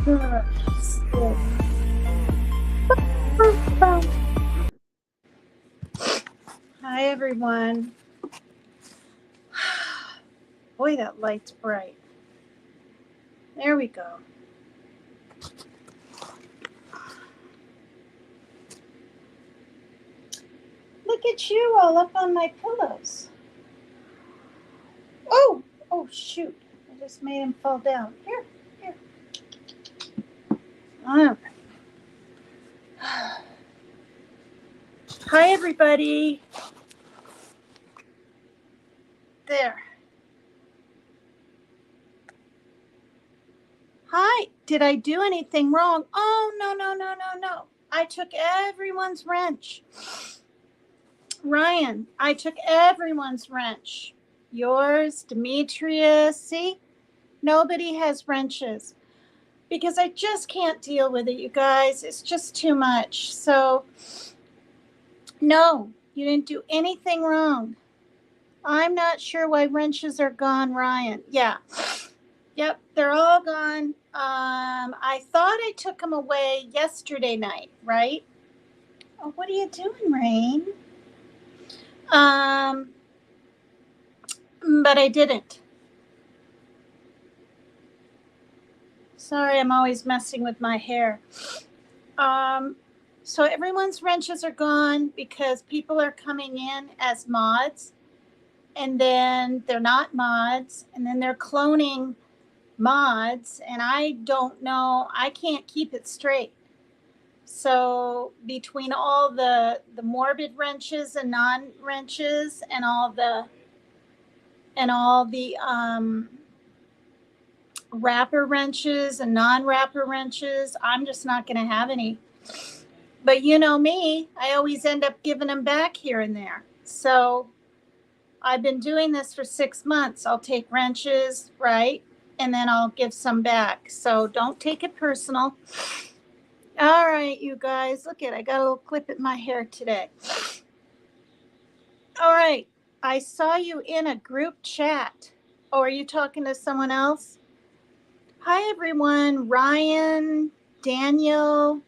Hi, everyone. Boy, that light's bright. There we go. Look at you all up on my pillows. Oh, shoot. I just made him fall down. Here. All right. Hi, everybody. There. Hi. Did I do anything wrong? Oh, no. I took everyone's wrench. Ryan, I took everyone's wrench. Yours, Demetrius. See? Nobody has wrenches. Because I just can't deal with it, you guys. It's just too much. So, no, you didn't do anything wrong. I'm not sure why wrenches are gone, Ryan. Yeah. Yep, they're all gone. I thought I took them away yesterday night, right? Oh, what are you doing, Rain? But I didn't. Sorry, I'm always messing with my hair. So everyone's wrenches are gone because people are coming in as mods, and then they're not mods, and then they're cloning mods, and I don't know. I can't keep it straight. So between all the morbid wrenches and non-wrenches and all the wrapper wrenches and non-wrapper wrenches, I'm just not going to have any. But you know me, I always end up giving them back here and there. So I've been doing this for 6 months. I'll take wrenches, right? And then I'll give some back. So don't take it personal. All right, you guys, look at, I got a little clip in my hair today. All right, I saw you in a group chat. Oh, are you talking to someone else? Hi, everyone. Ryan, Daniel,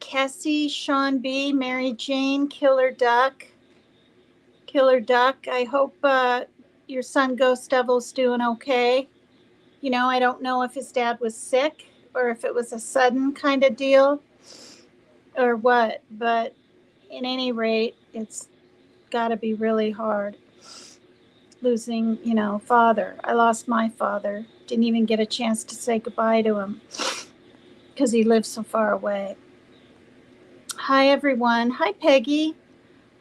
Kessie, Sean B, Mary Jane, Killer Duck. I hope your son Ghost Devil's doing okay. You know, I don't know if his dad was sick or if it was a sudden kind of deal or what, but at any rate, it's got to be really hard losing, father. I lost my father. Didn't even get a chance to say goodbye to him because he lived so far away. Hi, everyone. Hi, Peggy.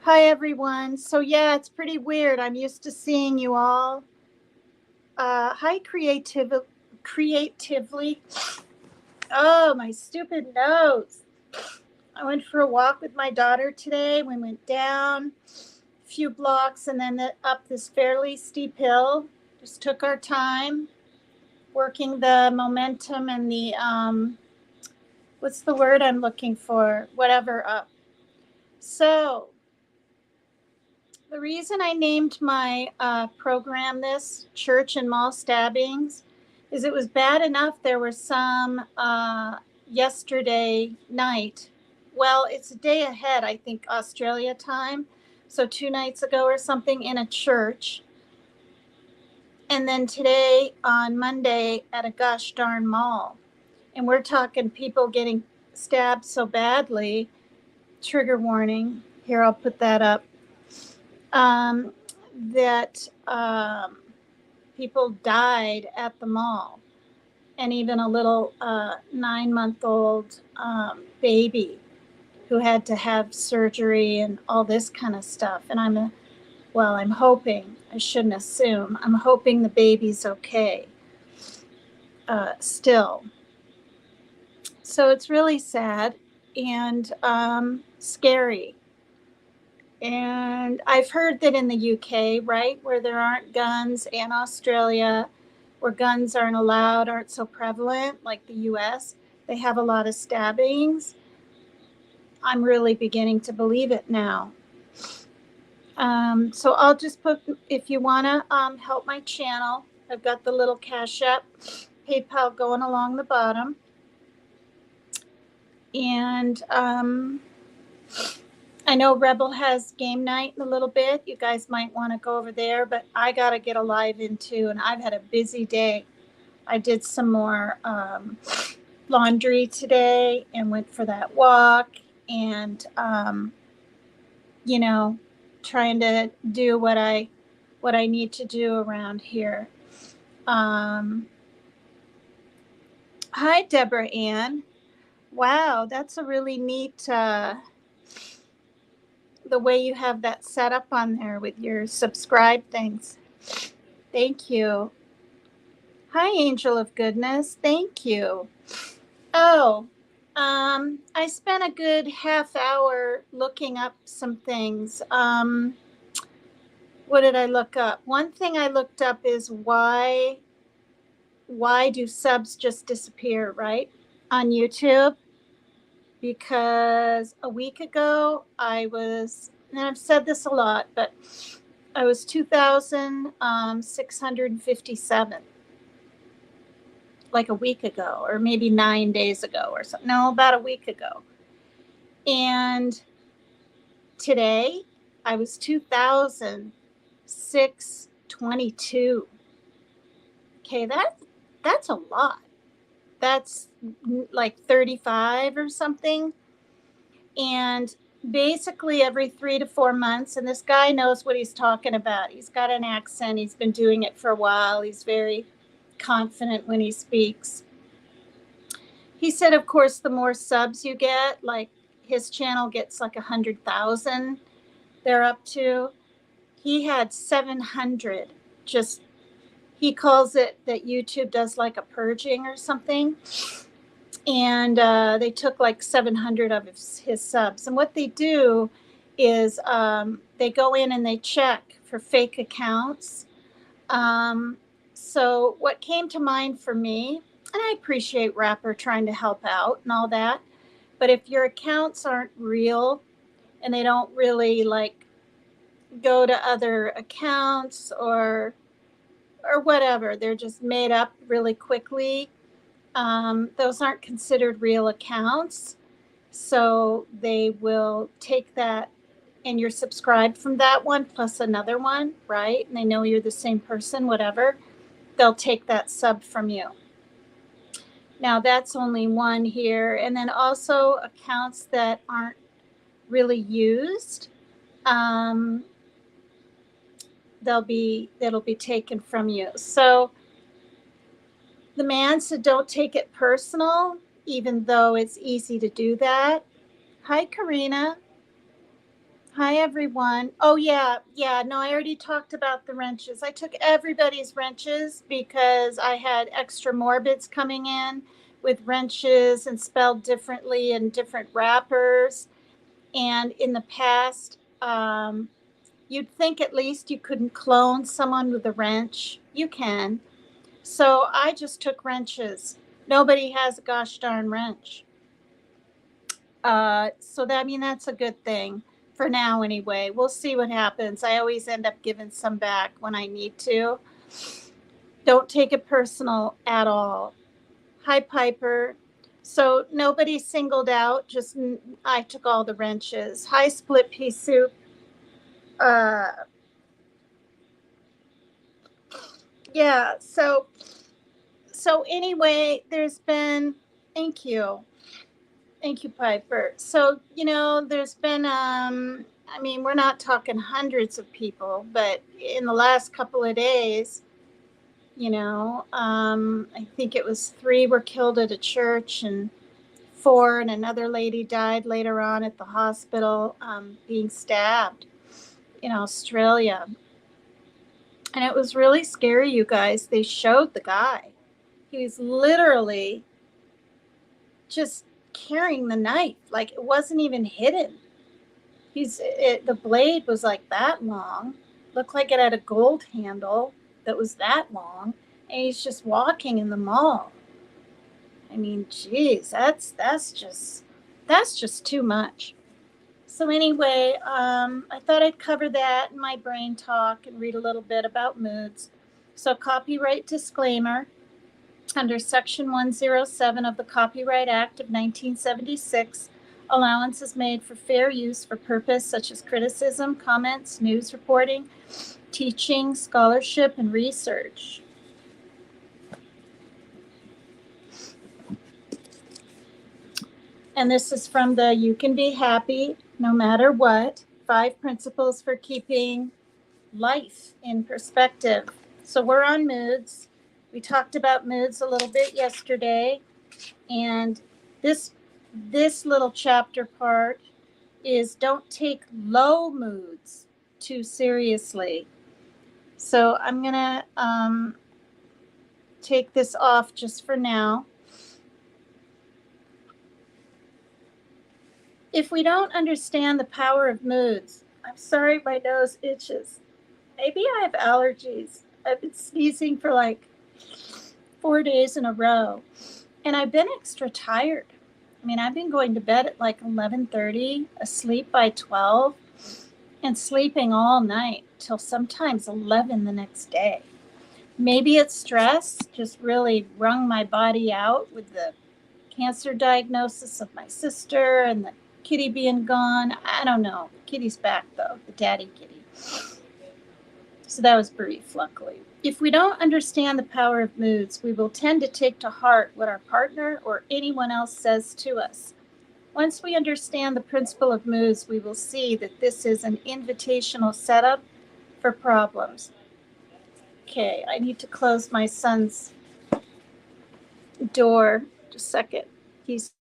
Hi, everyone. So, yeah, it's pretty weird. I'm used to seeing you all. Hi, creatively. Oh, my stupid nose. I went for a walk with my daughter today. We went down a few blocks and then up this fairly steep hill. Just took our time working the momentum and the, what's the word I'm looking for? Whatever up. So the reason I named my program this, Church and Mall Stabbings, is it was bad enough there were some yesterday night. Well, it's a day ahead, I think, Australia time. So 2 nights ago or something in a church. And then today on Monday at a gosh darn mall. And we're talking people getting stabbed so badly. Trigger warning. Here, I'll put that up. That people died at the mall. And even a little 9-month-old baby who had to have surgery and all this kind of stuff. And I'm hoping, I shouldn't assume, I'm hoping the baby's okay still. So it's really sad and scary. And I've heard that in the UK, right, where there aren't guns, and Australia, where guns aren't allowed, aren't so prevalent, like the US, they have a lot of stabbings. I'm really beginning to believe it now. So I'll just put, if you want to help my channel, I've got the little Cash App PayPal going along the bottom. And I know Rebel has game night in a little bit. You guys might want to go over there, but I got to get a live in too. And I've had a busy day. I did some more laundry today and went for that walk, and you know, trying to do what I need to do around here. Hi, Deborah Ann. Wow, that's a really neat the way you have that set up on there with your subscribe things. Thank you. Hi, Angel of Goodness. Thank you. Oh, I spent a good half hour looking up some things. What did I look up? One thing I looked up is why do subs just disappear, right? On YouTube. Because a week ago I was, and I've said this a lot, but I was 2,657 like a week ago, or maybe 9 days ago or something. No, about a week ago. And today I was 2,622. Okay, that's a lot. That's like 35 or something. And basically every 3 to 4 months, and this guy knows what he's talking about. He's got an accent. He's been doing it for a while. He's very confident when he speaks. He said, of course, the more subs you get, like his channel gets like 100,000 they're up to. He had 700. Just, he calls it that YouTube does like a purging or something. And they took like 700 of his subs. And what they do is they go in and they check for fake accounts. So what came to mind for me, and I appreciate Rapper trying to help out and all that, but if your accounts aren't real and they don't really like go to other accounts or whatever, they're just made up really quickly, those aren't considered real accounts. So they will take that, and you're subscribed from that one plus another one, right? And they know you're the same person, whatever. They'll take that sub from you. Now that's only one here. And then also accounts that aren't really used, it'll be taken from you. So the man said, don't take it personal, even though it's easy to do that. Hi, Karina. Hi, everyone. Oh, yeah. No, I already talked about the wrenches. I took everybody's wrenches because I had extra morbids coming in with wrenches and spelled differently and different wrappers. And in the past, you'd think at least you couldn't clone someone with a wrench. You can. So I just took wrenches. Nobody has a gosh darn wrench. So that, I mean, that's a good thing for now anyway. We'll see what happens. I always end up giving some back when I need to. Don't take it personal at all. Hi, Piper. So nobody singled out, just I took all the wrenches. Hi, Split Pea Soup. Yeah, so anyway, there's been, thank you, Piper. So, there's been, I mean, we're not talking hundreds of people, but in the last couple of days, I think it was 3 were killed at a church and 4, and another lady died later on at the hospital, being stabbed in Australia. And it was really scary, you guys. They showed the guy. He was literally just carrying the knife. Like, it wasn't even hidden. The blade was like that long. Looked like it had a gold handle that was that long. And he's just walking in the mall. I mean, geez, that's just too much. So anyway, I thought I'd cover that in my brain talk and read a little bit about moods. So copyright disclaimer. Under Section 107 of the Copyright Act of 1976, allowance is made for fair use for purpose such as criticism, comments, news reporting, teaching, scholarship, and research. And this is from the You Can Be Happy No Matter What, 5 Principles for Keeping Life in Perspective. So we're on moods. We talked about moods a little bit yesterday. And this little chapter part is don't take low moods too seriously. So I'm going to take this off just for now. If we don't understand the power of moods, I'm sorry, my nose itches. Maybe I have allergies. I've been sneezing for like 4 days in a row, and I've been extra tired. I mean, I've been going to bed at like 11:30, asleep by 12, and sleeping all night till sometimes 11 the next day. Maybe it's stress, just really wrung my body out with the cancer diagnosis of my sister and the kitty being gone. I don't know. The kitty's back though, the daddy kitty. So that was brief, luckily. If we don't understand the power of moods, we will tend to take to heart what our partner or anyone else says to us. Once we understand the principle of moods, we will see that this is an invitational setup for problems. Okay, I need to close my son's door. Just a second. He's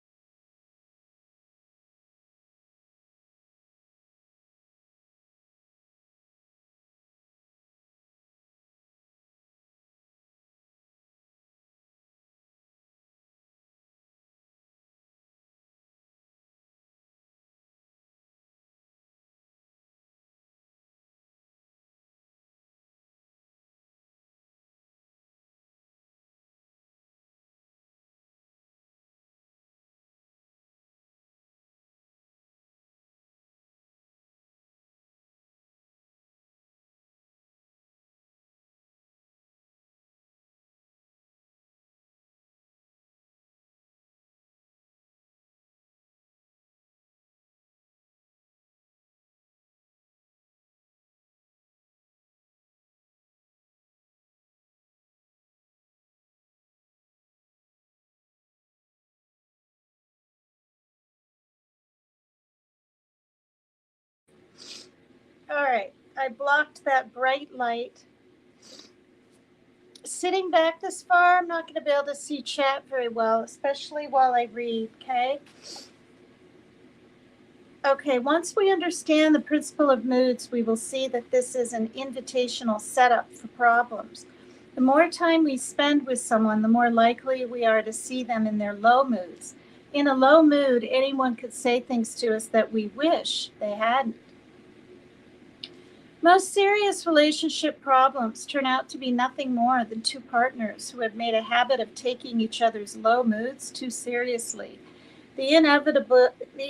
all right. I blocked that bright light. Sitting back this far, I'm not going to be able to see chat very well, especially while I read, okay? Okay, once we understand the principle of moods, we will see that this is an invitational setup for problems. The more time we spend with someone, the more likely we are to see them in their low moods. In a low mood, anyone could say things to us that we wish they hadn't. Most serious relationship problems turn out to be nothing more than two partners who have made a habit of taking each other's low moods too seriously. The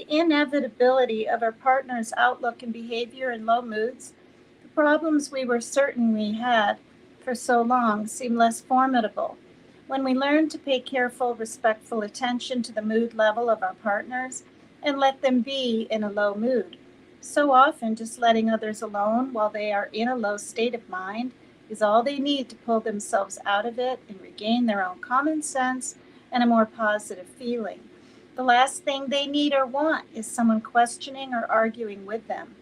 inevitability of our partner's outlook and behavior in low moods, the problems we were certain we had for so long seem less formidable. When we learn to pay careful, respectful attention to the mood level of our partners and let them be in a low mood. So often, just letting others alone while they are in a low state of mind is all they need to pull themselves out of it and regain their own common sense and a more positive feeling. The last thing they need or want is someone questioning or arguing with them.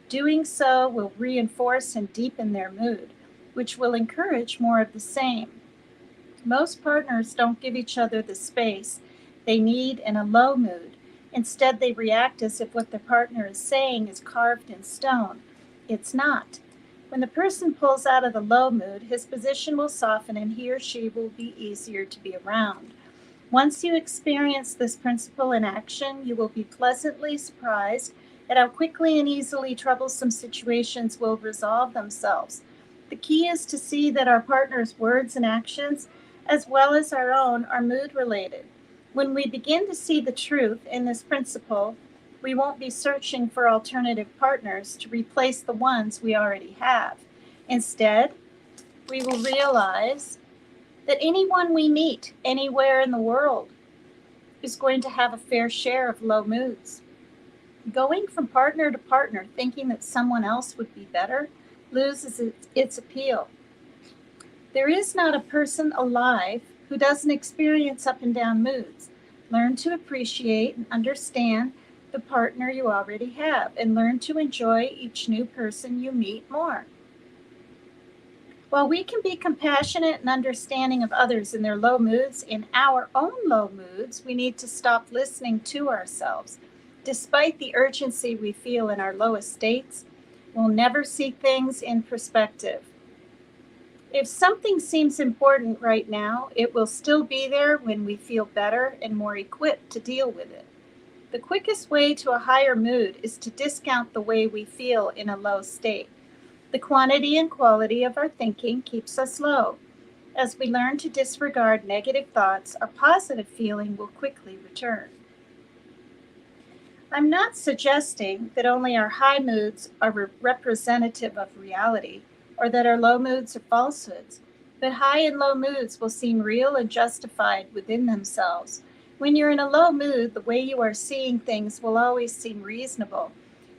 Doing so will reinforce and deepen their mood, which will encourage more of the same. Most partners don't give each other the space they need in a low mood. Instead, they react as if what their partner is saying is carved in stone. It's not. When the person pulls out of the low mood, his position will soften and he or she will be easier to be around. Once you experience this principle in action, you will be pleasantly surprised at how quickly and easily troublesome situations will resolve themselves. The key is to see that our partner's words and actions, as well as our own, are mood related. When we begin to see the truth in this principle, we won't be searching for alternative partners to replace the ones we already have. Instead, we will realize that anyone we meet anywhere in the world is going to have a fair share of low moods. Going from partner to partner thinking that someone else would be better loses its appeal. There is not a person alive who doesn't experience up and down moods. Learn to appreciate and understand the partner you already have, and learn to enjoy each new person you meet more. While we can be compassionate and understanding of others in their low moods, in our own low moods, we need to stop listening to ourselves. Despite the urgency we feel in our lowest states, we'll never see things in perspective. If something seems important right now, it will still be there when we feel better and more equipped to deal with it. The quickest way to a higher mood is to discount the way we feel in a low state. The quantity and quality of our thinking keeps us low. As we learn to disregard negative thoughts, our positive feeling will quickly return. I'm not suggesting that only our high moods are representative of reality, or that our low moods are falsehoods, but high and low moods will seem real and justified within themselves. When you're in a low mood, the way you are seeing things will always seem reasonable.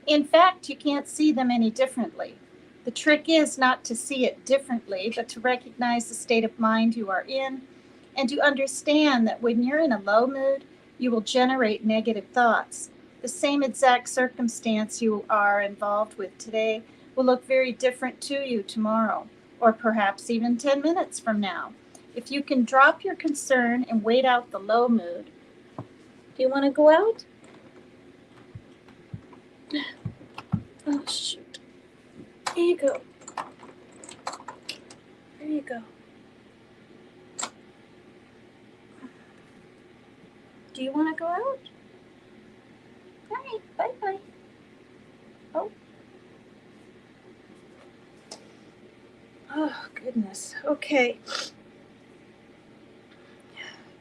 In fact, you can't see them any differently. The trick is not to see it differently, but to recognize the state of mind you are in, and to understand that when you're in a low mood, you will generate negative thoughts. The same exact circumstance you are involved with today will look very different to you tomorrow, or perhaps even 10 minutes from now. If you can drop your concern and wait out the low mood. Do you want to go out? Oh, shoot. Here you go. There you go. Do you want to go out? All right, bye-bye. Oh. Oh, goodness. Okay.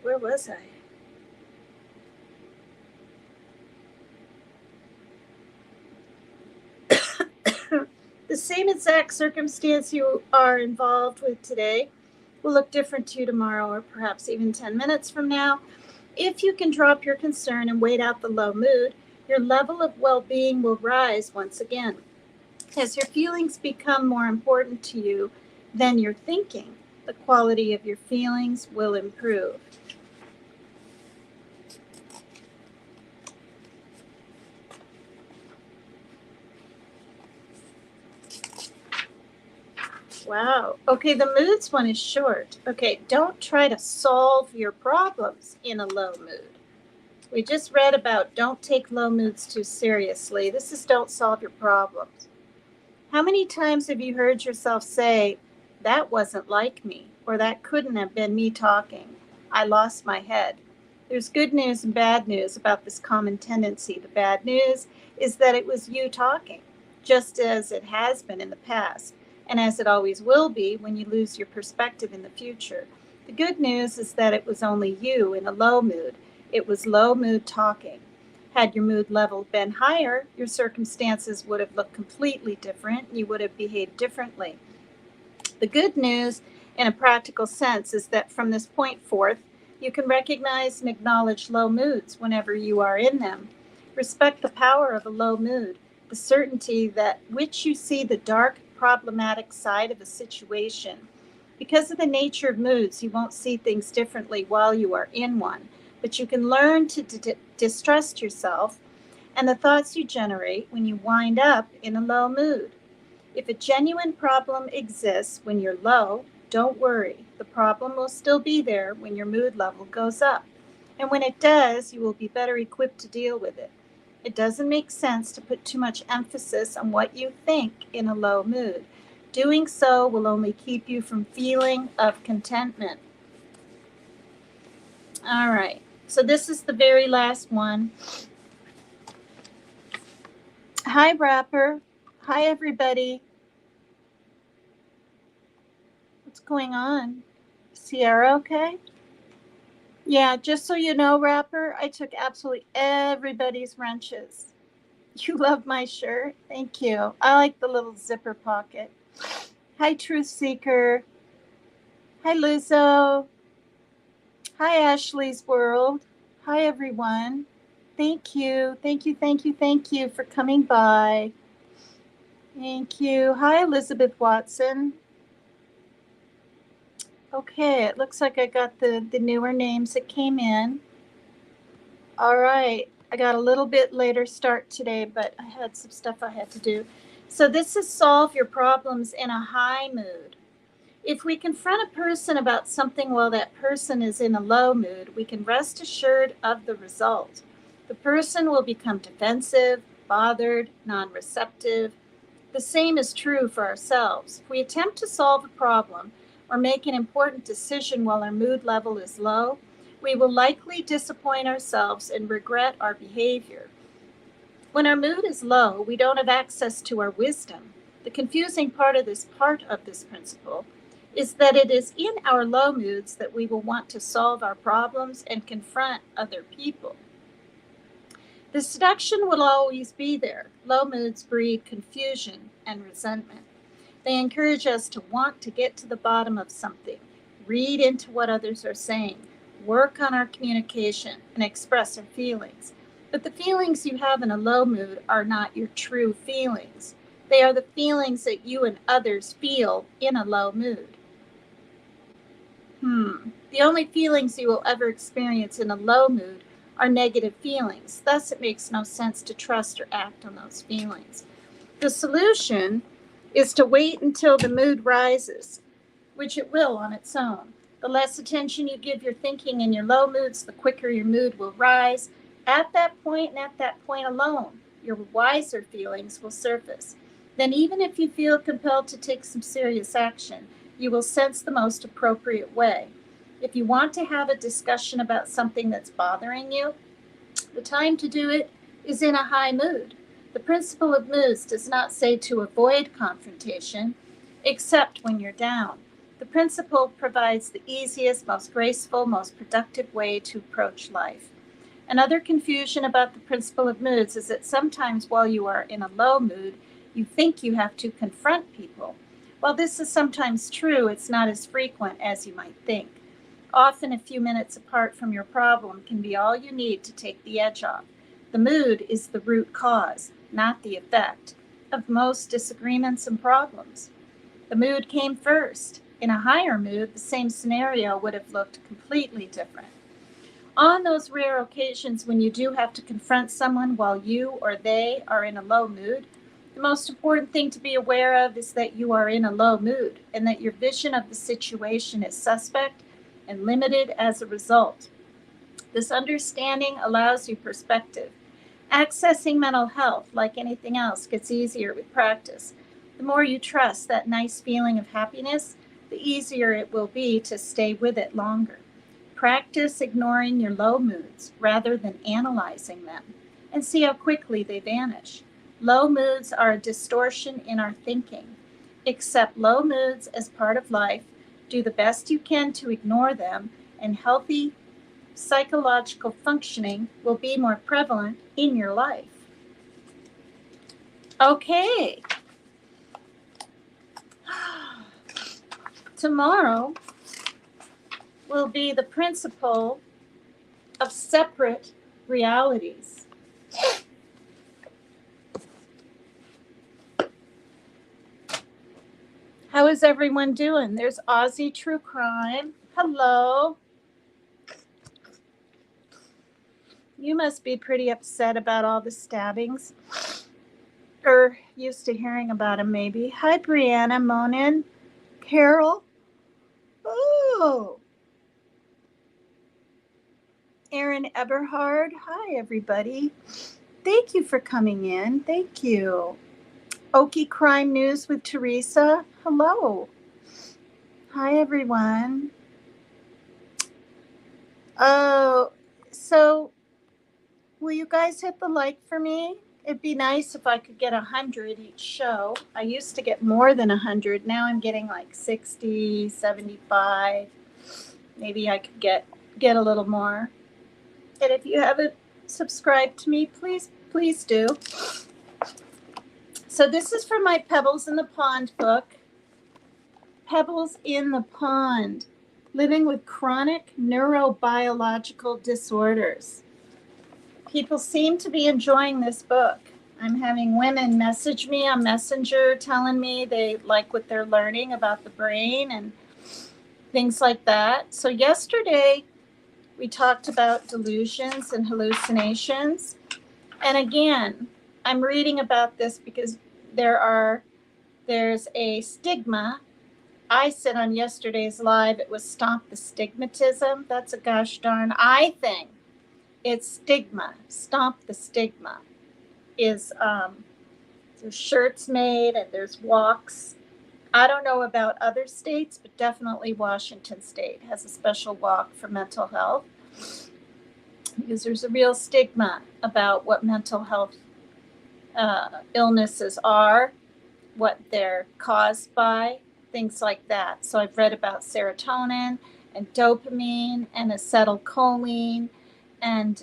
Where was I? The same exact circumstance you are involved with today will look different to you tomorrow, or perhaps even 10 minutes from now. If you can drop your concern and wait out the low mood, your level of well-being will rise once again. As your feelings become more important to you than your thinking, the quality of your feelings will improve. Wow. Okay, the moods one is short. Okay, don't try to solve your problems in a low mood. We just read about don't take low moods too seriously. This is don't solve your problems. How many times have you heard yourself say, that wasn't like me, or that couldn't have been me talking? I lost my head. There's good news and bad news about this common tendency. The bad news is that it was you talking, just as it has been in the past, and as it always will be when you lose your perspective in the future. The good news is that it was only you in a low mood. It was low mood talking. Had your mood level been higher, your circumstances would have looked completely different. You would have behaved differently. The good news, in a practical sense, is that from this point forth, you can recognize and acknowledge low moods whenever you are in them. Respect the power of a low mood, the certainty that which you see the dark, problematic side of a situation. Because of the nature of moods, you won't see things differently while you are in one, but you can learn to distrust yourself and the thoughts you generate when you wind up in a low mood. If a genuine problem exists when you're low, don't worry. The problem will still be there when your mood level goes up. And when it does, you will be better equipped to deal with it. It doesn't make sense to put too much emphasis on what you think in a low mood. Doing so will only keep you from feeling of contentment. All right, so this is the very last one. Hi, Rapper. Hi, everybody. What's going on? Sierra, okay? Yeah, just so you know, Rapper, I took absolutely everybody's wrenches. You love my shirt? Thank you. I like the little zipper pocket. Hi, Truth Seeker. Hi, Lizzo. Hi, Ashley's World. Hi, everyone. Thank you. Thank you. Thank you. Thank you for coming by. Thank you. Hi, Elizabeth Watson. Okay, it looks like I got the newer names that came in. All right. I got a little bit later start today, but I had some stuff I had to do. So this is solve your problems in a high mood. If we confront a person about something while that person is in a low mood, we can rest assured of the result. The person will become defensive, bothered, non receptive. The same is true for ourselves. If we attempt to solve a problem or make an important decision while our mood level is low, we will likely disappoint ourselves and regret our behavior. When our mood is low, we don't have access to our wisdom. The confusing part of this principle is that it is in our low moods that we will want to solve our problems and confront other people. The seduction will always be there. Low moods breed confusion and resentment. They encourage us to want to get to the bottom of something, read into what others are saying, work on our communication, and express our feelings. But the feelings you have in a low mood are not your true feelings. They are the feelings that you and others feel in a low mood. The only feelings you will ever experience in a low mood are negative feelings. Thus, it makes no sense to trust or act on those feelings. The solution is to wait until the mood rises, which it will on its own. The less attention you give your thinking in your low moods, the quicker your mood will rise. At that point and at that point alone, your wiser feelings will surface. Then, even if you feel compelled to take some serious action, you will sense the most appropriate way. If you want to have a discussion about something that's bothering you, the time to do it is in a high mood. The principle of moods does not say to avoid confrontation, except when you're down. The principle provides the easiest, most graceful, most productive way to approach life. Another confusion about the principle of moods is that sometimes while you are in a low mood, you think you have to confront people. While this is sometimes true, it's not as frequent as you might think. Often a few minutes apart from your problem can be all you need to take the edge off. The mood is the root cause, not the effect, of most disagreements and problems. The mood came first. In a higher mood, the same scenario would have looked completely different. On those rare occasions when you do have to confront someone while you or they are in a low mood, the most important thing to be aware of is that you are in a low mood and that your vision of the situation is suspect and limited as a result. This understanding allows you perspective. Accessing mental health, like anything else, gets easier with practice. The more you trust that nice feeling of happiness, the easier it will be to stay with it longer. Practice ignoring your low moods rather than analyzing them, and see how quickly they vanish. Low moods are a distortion in our thinking. Accept low moods as part of life, do the best you can to ignore them, and healthy psychological functioning will be more prevalent in your life. Okay. Tomorrow will be the principle of separate realities. How is everyone doing? There's Aussie True Crime. Hello. You must be pretty upset about all the stabbings. Or used to hearing about them, maybe. Hi, Brianna, Monin, Carol. Oh. Aaron Eberhard. Hi, everybody. Thank you for coming in. Thank you. Okie Crime News with Teresa. Hello. Hi, everyone. Oh, so will you guys hit the like for me? It'd be nice if I could get 100 each show. I used to get more than 100. Now I'm getting like 60, 75. Maybe I could get a little more. And if you haven't subscribed to me, please do. So this is from my Pebbles in the Pond book. Pebbles in the Pond. living with chronic neurobiological disorders. People seem to be enjoying this book. I'm having women message me on Messenger telling me they like what they're learning about the brain and things like that. So yesterday we talked about delusions and hallucinations. And again, I'm reading about this because there's a stigma. I said on yesterday's live, it was Stop the Stigmatism. That's a gosh darn I thing. It's stigma. Stop the stigma. There's shirts made and there's walks. I don't know about other states, but definitely Washington State has a special walk for mental health because there's a real stigma about what mental health illnesses are, what they're caused by, things like that. So I've read about serotonin and dopamine and acetylcholine and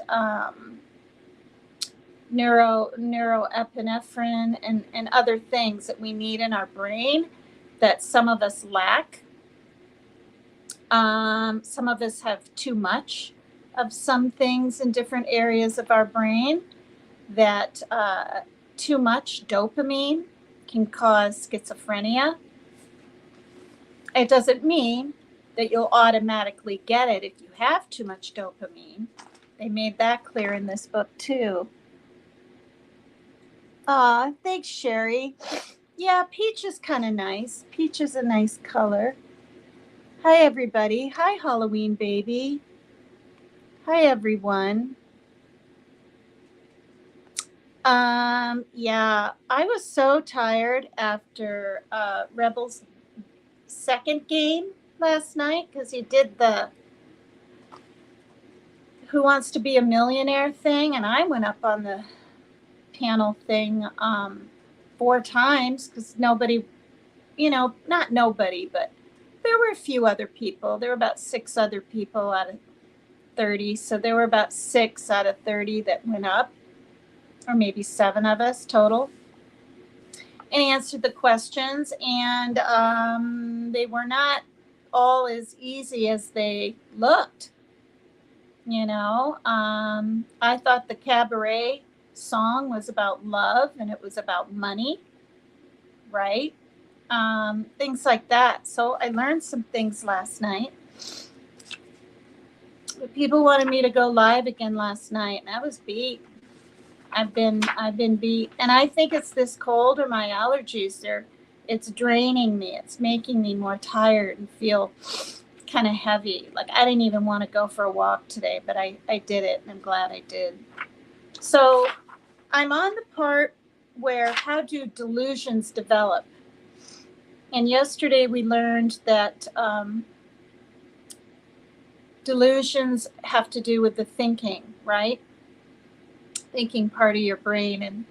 neuroepinephrine and other things that we need in our brain that some of us lack. Some of us have too much of some things in different areas of our brain. That too much dopamine can cause schizophrenia. It doesn't mean that you'll automatically get it if you have too much dopamine. They made that clear in this book too. Thanks, Sherry. Yeah, peach is kind of nice. Peach is a nice color. Hi, everybody. Hi, Halloween baby. Hi, everyone. Yeah, I was so tired after Rebels' second game last night because he did the Who Wants to Be a Millionaire thing, and I went up on the panel thing 4 times because nobody, not nobody, but there were a few other people. There were about 6 other people out of 30, so there were about 6 out of 30 that went up, or maybe 7 of us total, and answered the questions, and they were not all as easy as they looked. I thought the cabaret song was about love and it was about money, right? Things like that. So I learned some things last night. But people wanted me to go live again last night, and I was beat. I've been beat, and I think it's this cold or my allergies. It's draining me. It's making me more tired and feel kind of heavy. Like I didn't even want to go for a walk today, but I did it, and I'm glad I did. So I'm on the part where how do delusions develop? And yesterday we learned that delusions have to do with the thinking, right? Thinking part of your brain and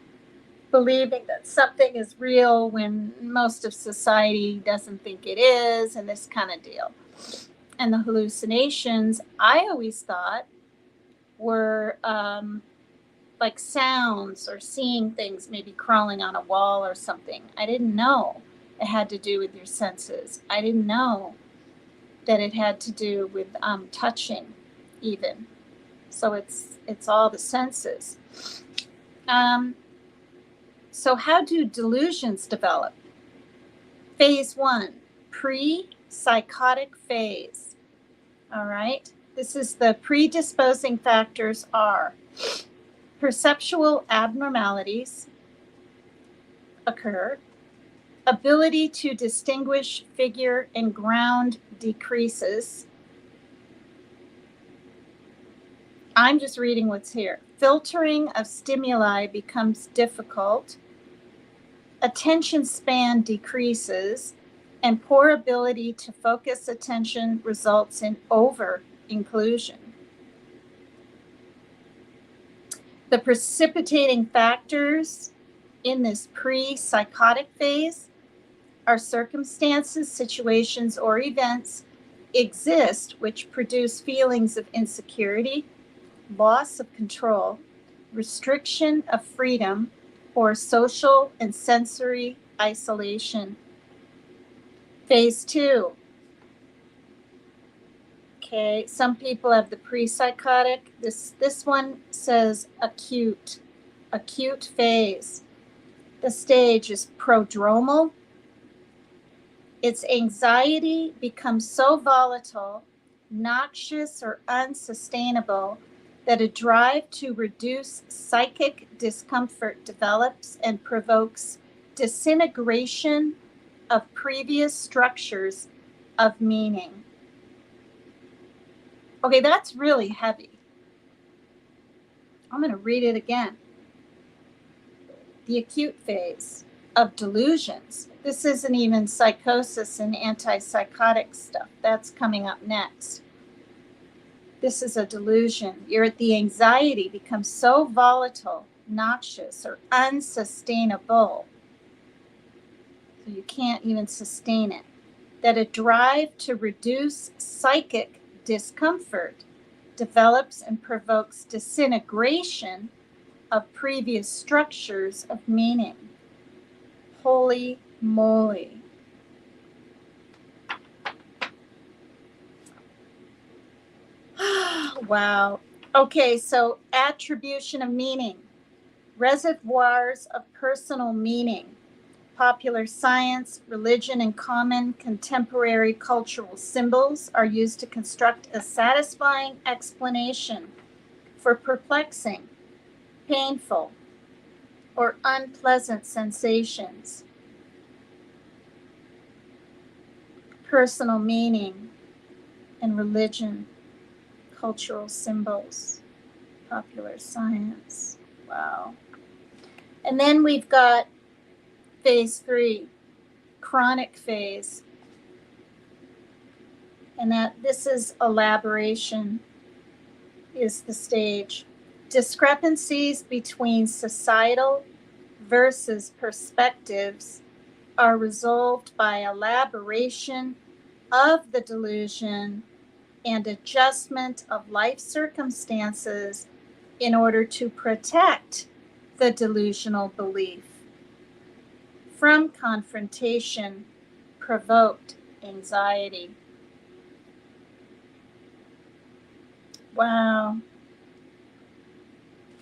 believing that something is real when most of society doesn't think it is, and this kind of deal. And the hallucinations, I always thought, were like sounds or seeing things, maybe crawling on a wall or something. I didn't know it had to do with your senses. I didn't know that it had to do with touching even. So it's all the senses. So how do delusions develop? Phase 1, pre-psychotic phase. All right. This is the predisposing factors are perceptual abnormalities occur, ability to distinguish figure and ground decreases. I'm just reading what's here. Filtering of stimuli becomes difficult. Attention span decreases, and poor ability to focus attention results in over-inclusion. The precipitating factors in this pre-psychotic phase are circumstances, situations, or events exist which produce feelings of insecurity, loss of control, restriction of freedom, or social and sensory isolation. Phase 2, Okay, some people have the pre-psychotic. This one says acute phase. The stage is prodromal. Its anxiety becomes so volatile, noxious, or unsustainable that a drive to reduce psychic discomfort develops and provokes disintegration of previous structures of meaning. Okay, that's really heavy. I'm going to read it again. The acute phase of delusions. This isn't even psychosis and antipsychotic stuff. That's coming up next. This is a delusion. The anxiety becomes so volatile, noxious, or unsustainable, so you can't even sustain it, that a drive to reduce psychic discomfort develops and provokes disintegration of previous structures of meaning. Holy moly. Wow. Okay, so attribution of meaning. Reservoirs of personal meaning. Popular science, religion, and common contemporary cultural symbols are used to construct a satisfying explanation for perplexing, painful, or unpleasant sensations. Personal meaning and religion, cultural symbols, popular science. Wow. And then we've got phase 3, chronic phase. And this is elaboration, is the stage. Discrepancies between societal versus perspectives are resolved by elaboration of the delusion and adjustment of life circumstances in order to protect the delusional belief from confrontation provoked anxiety. Wow.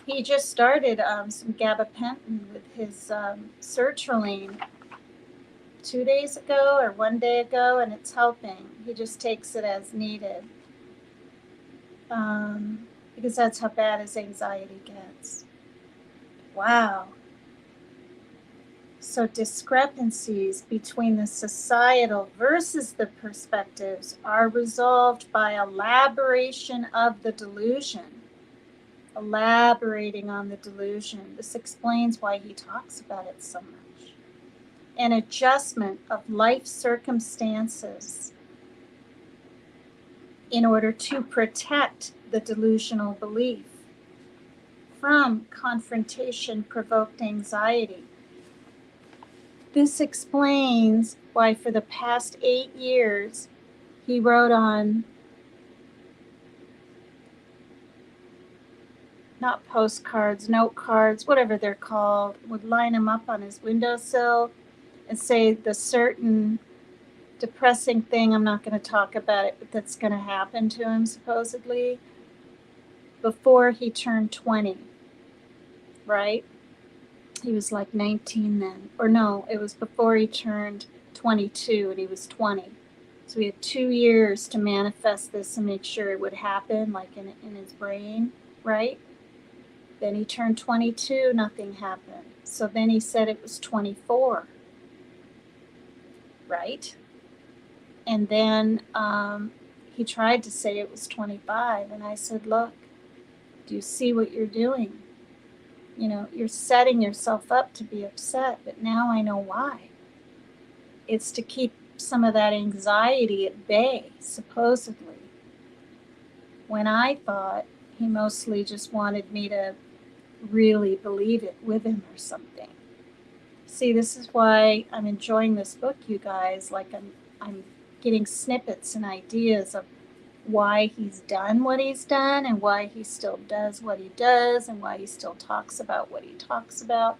He just started some gabapentin with his sertraline 2 days ago or 1 day ago, and it's helping. He just takes it as needed because that's how bad his anxiety gets. Wow. So discrepancies between the societal versus the perspectives are resolved by elaboration of the delusion. Elaborating on the delusion. This explains why he talks about it so much. An adjustment of life circumstances in order to protect the delusional belief from confrontation-provoked anxiety. This explains why for the past 8 years he wrote on, not postcards, note cards, whatever they're called, would line them up on his windowsill and say the certain depressing thing, I'm not going to talk about it, but that's going to happen to him supposedly before he turned 20, right? He was like 19 then. Or no, it was before he turned 22 and he was 20. So we had 2 years to manifest this and make sure it would happen, like in his brain, right? Then he turned 22, nothing happened. So then he said it was 24, right? And then he tried to say it was 25. And I said, look, do you see what you're doing? You know, you're setting yourself up to be upset, but now I know why. It's to keep some of that anxiety at bay, supposedly. When I thought he mostly just wanted me to really believe it with him or something. See, this is why I'm enjoying this book, you guys. Like I'm getting snippets and ideas of why he's done what he's done and why he still does what he does and why he still talks about what he talks about.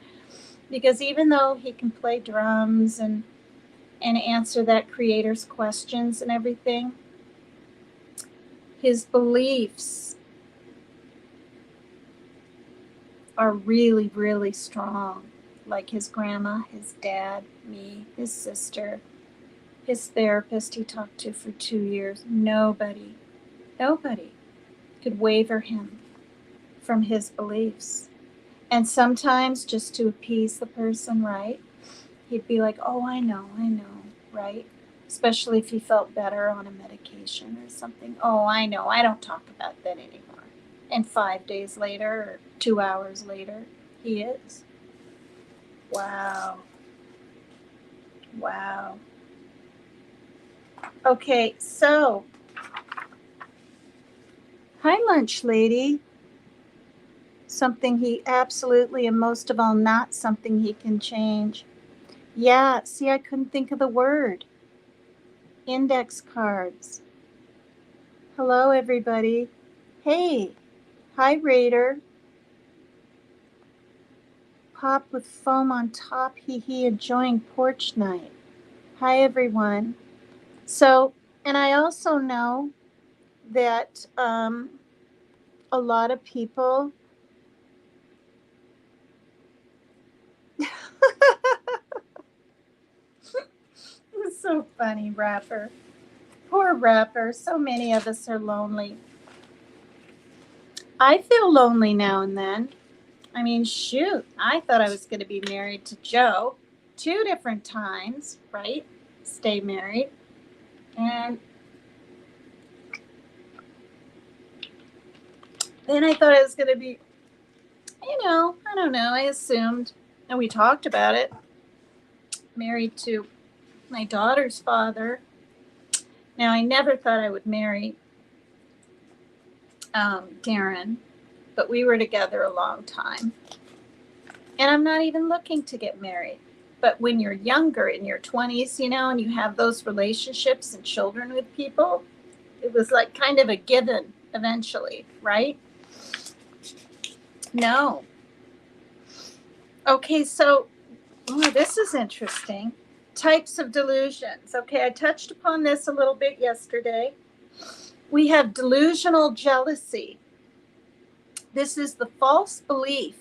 Because even though he can play drums and answer that creator's questions and everything, His beliefs are really, really strong. Like his grandma, his dad, me, his sister, his therapist he talked to for 2 years. Nobody could waver him from his beliefs. And sometimes, just to appease the person, right, he'd be like, oh, I know, right? Especially if he felt better on a medication or something. Oh, I know, I don't talk about that anymore. And 5 days later, or 2 hours later, he is. Wow. Wow. Okay, so, hi, lunch lady. Something he absolutely, and most of all, not something he can change. Yeah, see, I couldn't think of the word. Index cards. Hello, everybody. Hey, hi, Raider. Pop with foam on top, hee enjoying porch night. Hi, everyone. So, and I also know that a lot of people. It's so funny, Rapper. Poor Rapper. So many of us are lonely. I feel lonely now and then. I mean, shoot, I thought I was going to be married to Joe 2 different times, right? Stay married. And then I thought I was going to be, I don't know, I assumed, and we talked about it, married to my daughter's father. Now, I never thought I would marry Darren, but we were together a long time. And I'm not even looking to get married. But when you're younger, in your 20s, and you have those relationships and children with people, it was like kind of a given eventually, right? No. Okay, so this is interesting. Types of delusions. Okay, I touched upon this a little bit yesterday. We have delusional jealousy. This is the false belief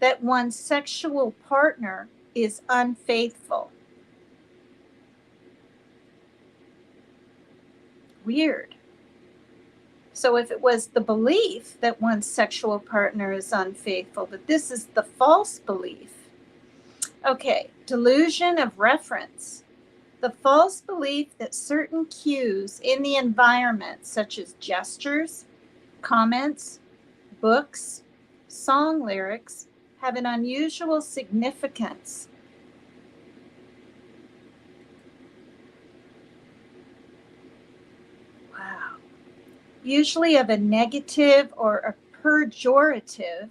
that one's sexual partner is unfaithful. Weird. So if it was the belief that one's sexual partner is unfaithful, but this is the false belief. Okay, delusion of reference. The false belief that certain cues in the environment, such as gestures, comments, books, song lyrics, have an unusual significance. Wow. Usually of a negative or a pejorative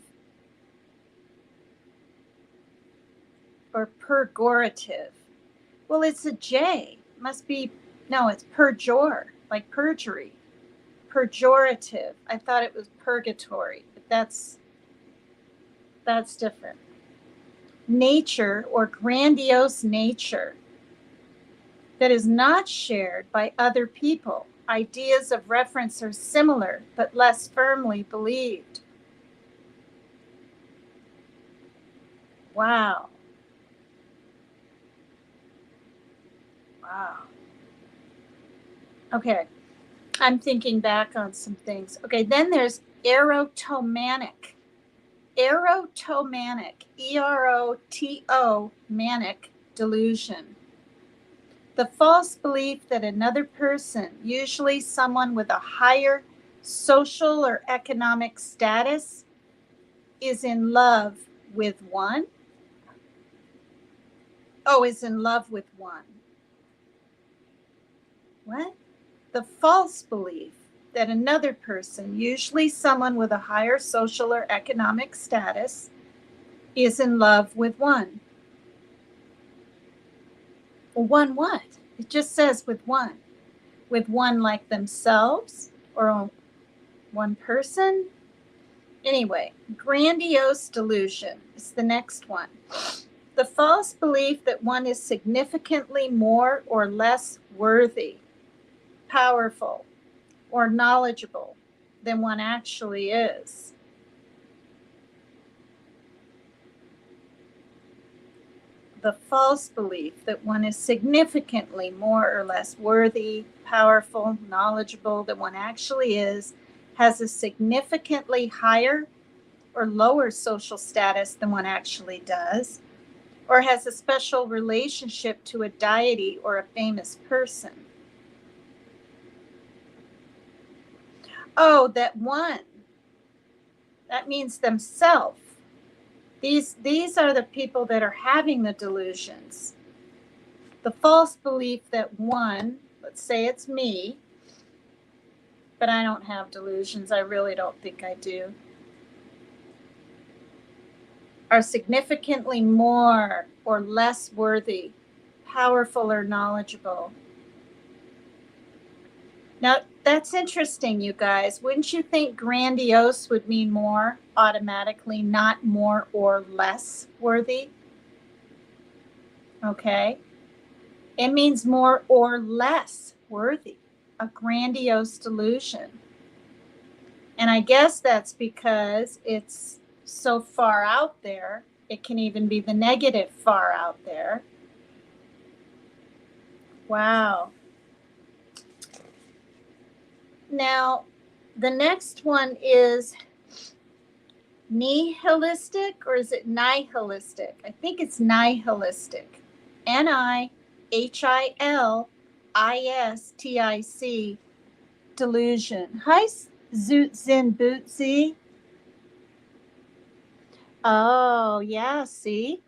or pejorative. Well, it's a J. Must be, no, it's perjure, like perjury. Pejorative. I thought it was purgatory, but that's different. Nature or grandiose nature that is not shared by other people. Ideas of reference are similar, but less firmly believed. Wow. Wow. Okay. I'm thinking back on some things. Okay, then there's erotomanic. Erotomanic. E-R-O-T-O, manic delusion. The false belief that another person, usually someone with a higher social or economic status, is in love with one. Oh, is in love with one. What? The false belief that another person, usually someone with a higher social or economic status, is in love with one. Well, one what? It just says with one. With one like themselves or one person? Anyway, grandiose delusion is the next one. The false belief that one is significantly more or less worthy, powerful, or knowledgeable than one actually is. The false belief that one is significantly more or less worthy, powerful, knowledgeable than one actually is, has a significantly higher or lower social status than one actually does, or has a special relationship to a deity or a famous person. Oh, that one. That means themselves. These are the people that are having the delusions. The false belief that one, let's say it's me, but I don't have delusions. I really don't think I do. Are significantly more or less worthy, powerful or knowledgeable. Now, that's interesting, you guys. Wouldn't you think grandiose would mean more automatically, not more or less worthy? Okay. It means more or less worthy, a grandiose delusion. And I guess that's because it's so far out there. It can even be the negative far out there. Wow. Now, the next one is nihilistic, or is it nihilistic? I think it's nihilistic. Nihilistic delusion. Hi, Zoot Zin Bootsy. Oh, yeah, see?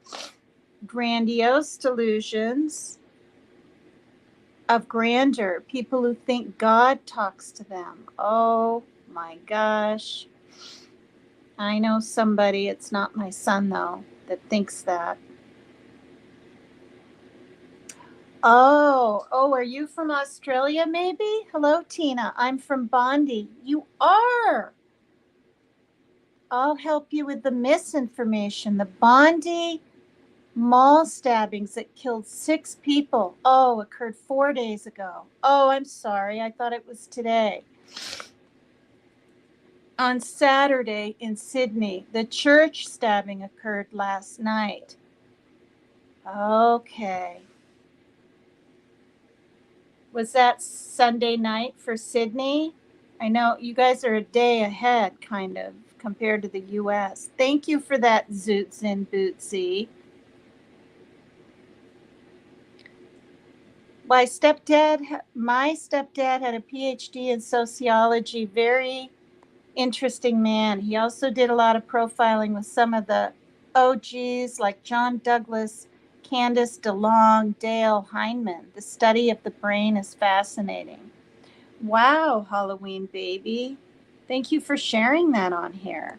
Grandiose delusions of grandeur. People who think God talks to them. Oh, my gosh. I know somebody, it's not my son though, that thinks that. Oh, are you from Australia maybe? Hello, Tina. I'm from Bondi. You are. I'll help you with the misinformation. The Bondi mall stabbings that killed 6 people. Oh, occurred 4 days ago. Oh, I'm sorry. I thought it was today. On Saturday in Sydney, the church stabbing occurred last night. Okay. Was that Sunday night for Sydney? I know you guys are a day ahead, kind of, compared to the US. Thank you for that, Zoots and Bootsy. My stepdad had a PhD in sociology, very interesting man. He also did a lot of profiling with some of the OGs like John Douglas, Candace DeLong, Dale Heinemann. The study of the brain is fascinating. Wow, Halloween baby. Thank you for sharing that on here.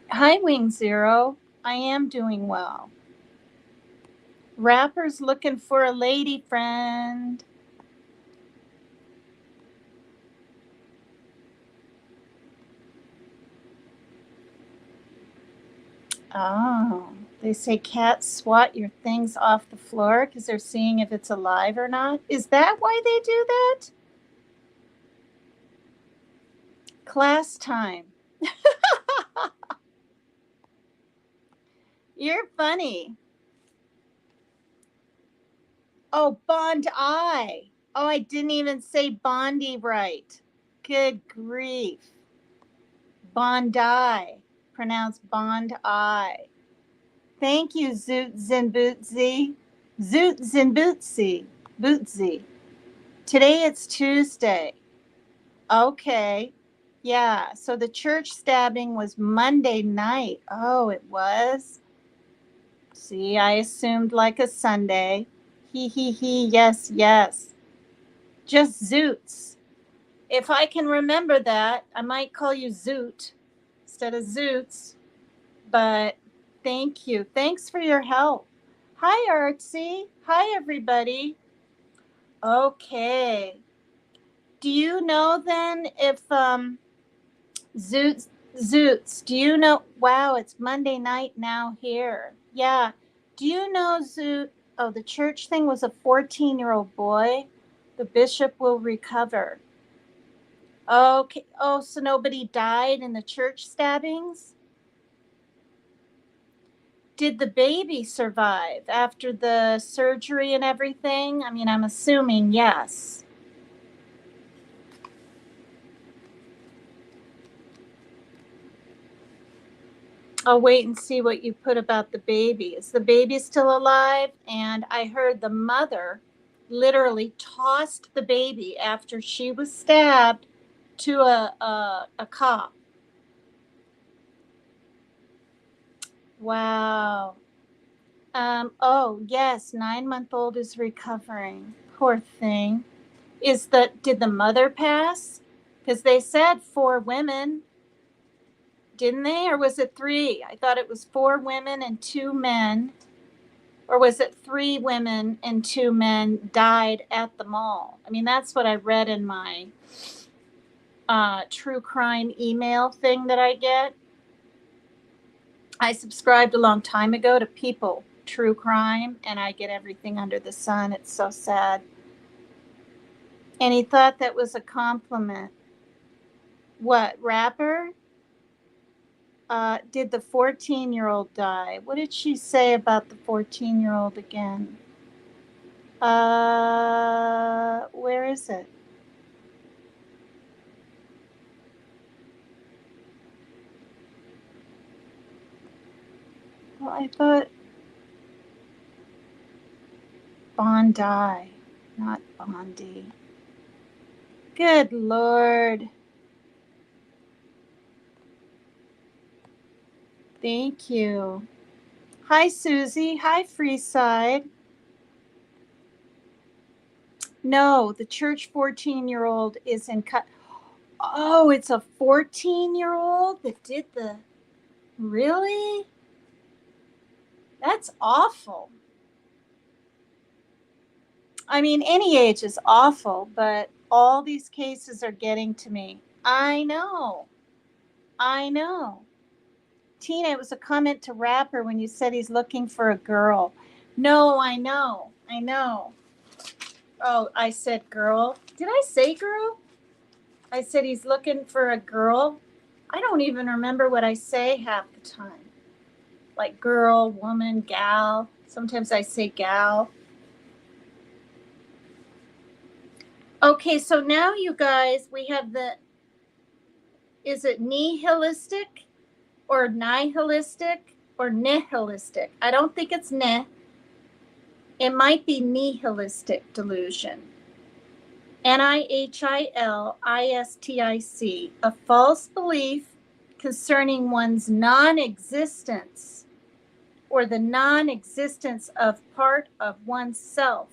Hi, Wing Zero. I am doing well. Rapper's looking for a lady friend. Oh, they say cats swat your things off the floor because they're seeing if it's alive or not. Is that why they do that? Class time. You're funny. Oh, Bond I. Oh, I didn't even say Bondi right. Good grief. Bondi. Pronounced Bond I. Thank you, Zoot Zinbootsy. Zoot Zinbootsy. Bootsy. Today it's Tuesday. Okay. Yeah. So the church stabbing was Monday night. Oh, it was? See, I assumed like a Sunday. He. Yes, yes. Just Zoots. If I can remember that, I might call you Zoot instead of Zoots. But thank you. Thanks for your help. Hi, Artsy. Hi, everybody. Okay. Do you know then if Zoots, do you know? Wow, it's Monday night now here. Yeah. Do you know Zoot? Oh, the church thing was a 14-year-old boy. The bishop will recover. Okay. Oh, so nobody died in the church stabbings? Did the baby survive after the surgery and everything? I mean, I'm assuming yes. I'll wait and see what you put about the baby. Is the baby still alive? And I heard the mother literally tossed the baby after she was stabbed to a cop. Wow. Oh, yes, 9-month-old is recovering. Poor thing. Did the mother pass? Because they said 4 women, didn't they? Or was it 3? I thought it was 4 women and 2 men. Or was it 3 women and 2 men died at the mall? I mean, that's what I read in my true crime email thing that I get. I subscribed a long time ago to People True Crime, and I get everything under the sun. It's so sad. And he thought that was a compliment. What, rapper? Did the 14-year-old die? What did she say about the 14-year-old again? Where is it? Well, I thought Bondi, not Bondi. Good Lord. Thank you. Hi, Susie. Hi, Freeside. No, the church 14-year-old is in cut. Oh, it's a 14-year-old that did the. Really? That's awful. I mean, any age is awful, but all these cases are getting to me. I know. I know. Tina, it was a comment to Rapper when you said he's looking for a girl. No, I know. I know. Oh, I said girl. Did I say girl? I said he's looking for a girl. I don't even remember what I say half the time. Like girl, woman, gal. Sometimes I say gal. Okay, so now you guys, we have is it nihilistic or nihilistic or nihilistic? I don't think it's ne. It might be nihilistic delusion. Nihilistic, a false belief concerning one's non-existence or the non-existence of part of oneself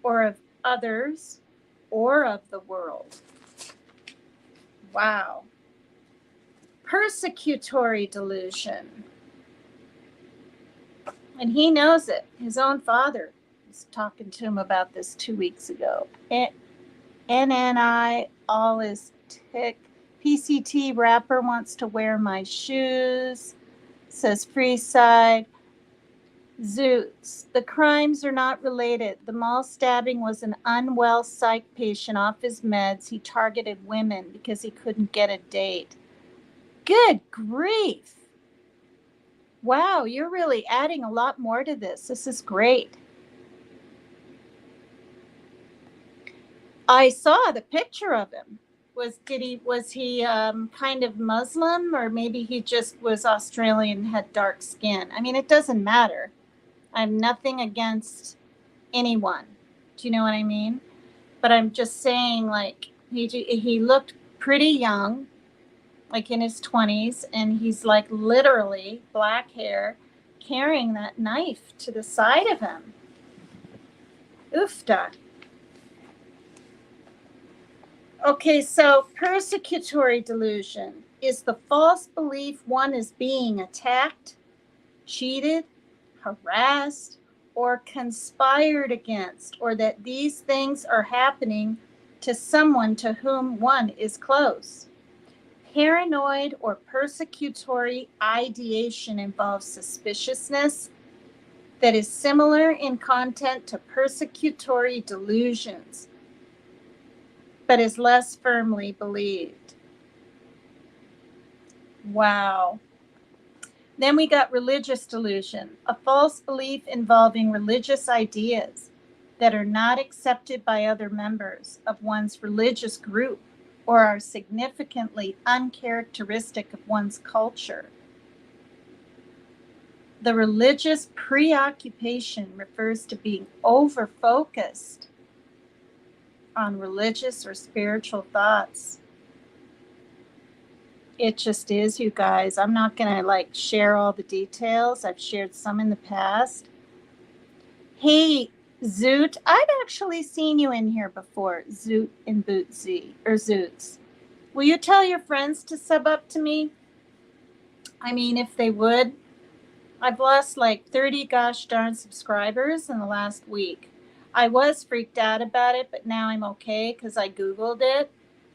or of others or of the world. Wow. Persecutory delusion. And he knows it. His own father was talking to him about this 2 weeks ago. NNI, all is tick. PCT rapper wants to wear my shoes, says Freeside. Zoots, the crimes are not related. The mall stabbing was an unwell psych patient off his meds. He targeted women because he couldn't get a date. Good grief. Wow, you're really adding a lot more to this. This is great. I saw the picture of him. Was he kind of Muslim, or maybe he just was Australian and had dark skin? I mean, it doesn't matter. I have nothing against anyone. Do you know what I mean? But I'm just saying, like, he looked pretty young, like in his 20s, and he's like literally black hair, carrying that knife to the side of him. Oofda. Okay, so persecutory delusion is the false belief one is being attacked, cheated, harassed, or conspired against, or that these things are happening to someone to whom one is close. Paranoid or persecutory ideation involves suspiciousness that is similar in content to persecutory delusions. but is less firmly believed. Wow. Then we got religious delusion, a false belief involving religious ideas that are not accepted by other members of one's religious group or are significantly uncharacteristic of one's culture. The religious preoccupation refers to being over-focused on religious or spiritual thoughts. It just is, you guys. I'm not going to share all the details. I've shared some in the past. Hey, Zoot, I've actually seen you in here before, Zoot and Bootsy, or Zoots. Will you tell your friends to sub up to me? I mean, if they would. I've lost 30 gosh darn subscribers in the last week. I was freaked out about it, but now I'm okay because I Googled it.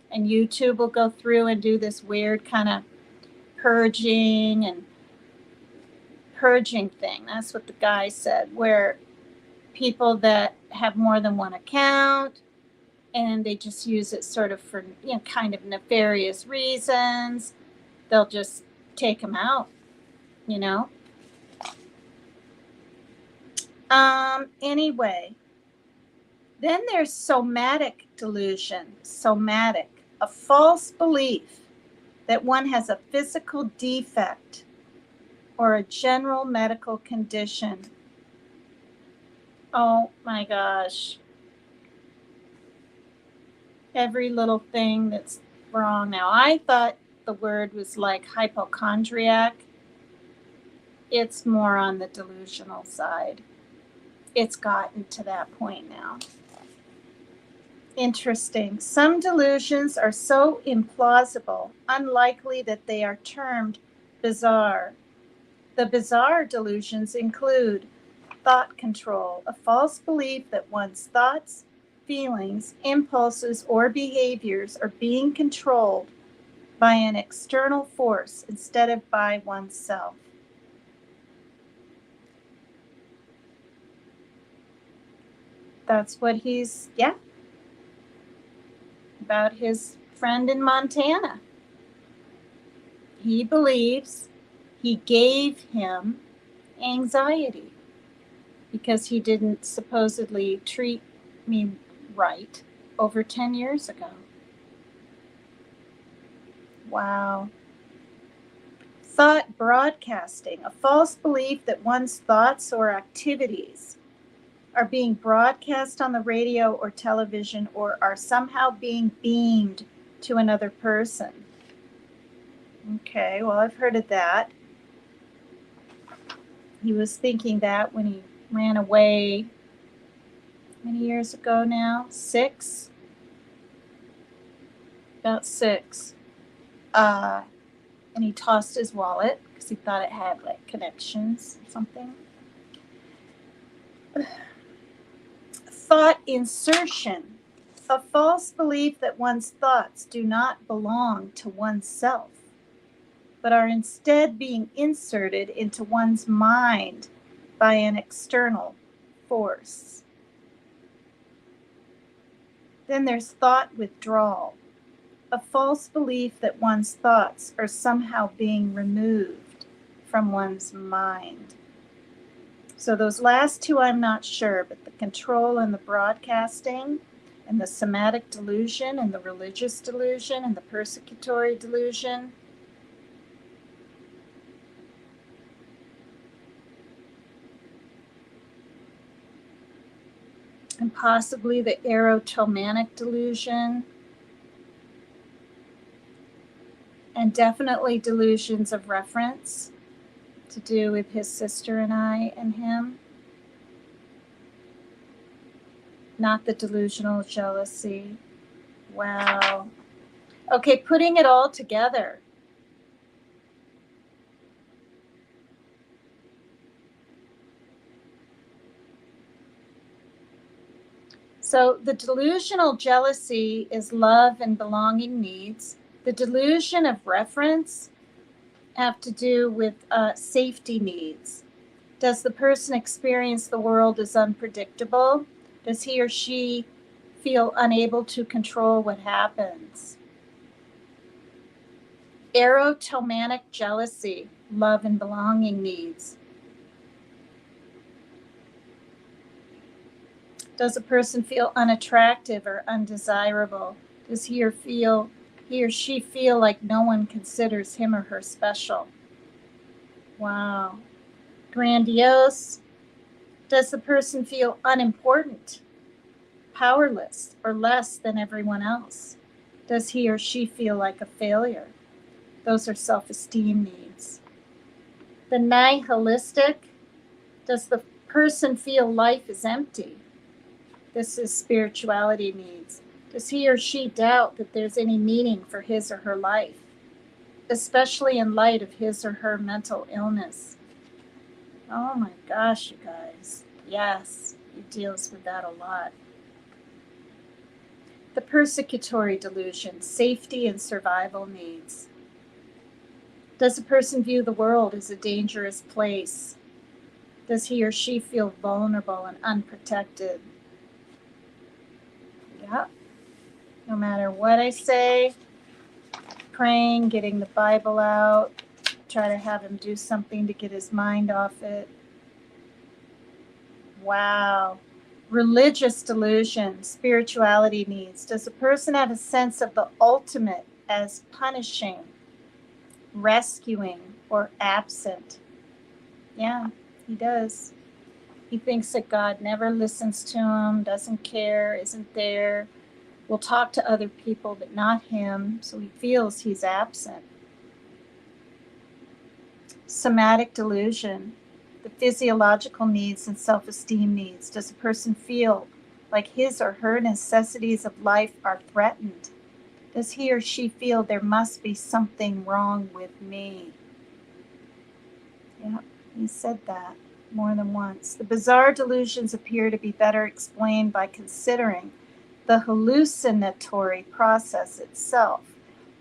And YouTube will go through and do this weird kind of purging thing. That's what the guy said, where people that have more than one account and they just use it sort of for kind of nefarious reasons, they'll just take them out, Anyway, then there's somatic delusion. Somatic, a false belief that one has a physical defect or a general medical condition. Oh my gosh. Every little thing that's wrong now. I thought the word was hypochondriac. It's more on the delusional side. It's gotten to that point now. Interesting. Some delusions are so implausible, unlikely that they are termed bizarre. The bizarre delusions include thought control, a false belief that one's thoughts, feelings, impulses, or behaviors are being controlled by an external force instead of by oneself. That's what he's, about his friend in Montana. He believes he gave him anxiety because he didn't supposedly treat me right over 10 years ago. Wow. Thought broadcasting, a false belief that one's thoughts or activities are being broadcast on the radio or television or are somehow being beamed to another person. Okay, well, I've heard of that. He was thinking that when he ran away, many years ago now? 6? About 6. And he tossed his wallet because he thought it had connections or something. Thought insertion, a false belief that one's thoughts do not belong to oneself, but are instead being inserted into one's mind by an external force. Then there's thought withdrawal, a false belief that one's thoughts are somehow being removed from one's mind. So those last two I'm not sure, but the control and the broadcasting and the somatic delusion and the religious delusion and the persecutory delusion. And possibly the erotomanic delusion. And definitely delusions of reference to do with his sister and I and him. Not the delusional jealousy. Wow. Okay, putting it all together. So the delusional jealousy is love and belonging needs. The delusion of reference have to do with safety needs. Does the person experience the world as unpredictable? Does he or she feel unable to control what happens. Erotomanic jealousy, love and belonging needs. Does a person feel unattractive or undesirable? Does he or she feel like no one considers him or her special? Wow. Grandiose. Does the person feel unimportant, powerless, or less than everyone else? Does he or she feel like a failure? Those are self-esteem needs. The nihilistic. Does the person feel life is empty? This is spirituality needs. Does he or she doubt that there's any meaning for his or her life, especially in light of his or her mental illness? Oh my gosh, you guys. Yes, he deals with that a lot. The persecutory delusion, safety and survival needs. Does a person view the world as a dangerous place? Does he or she feel vulnerable and unprotected? Yeah. No matter what I say, praying, getting the Bible out, try to have him do something to get his mind off it. Wow. Religious delusion, spirituality needs. Does a person have a sense of the ultimate as punishing, rescuing, or absent? Yeah, he does. He thinks that God never listens to him, doesn't care, isn't there, will talk to other people but not him, so he feels he's absent. Somatic delusion, the physiological needs and self-esteem needs. Does a person feel like his or her necessities of life are threatened? Does he or she feel there must be something wrong with me? Yeah, he said that more than once. The bizarre delusions appear to be better explained by considering the hallucinatory process itself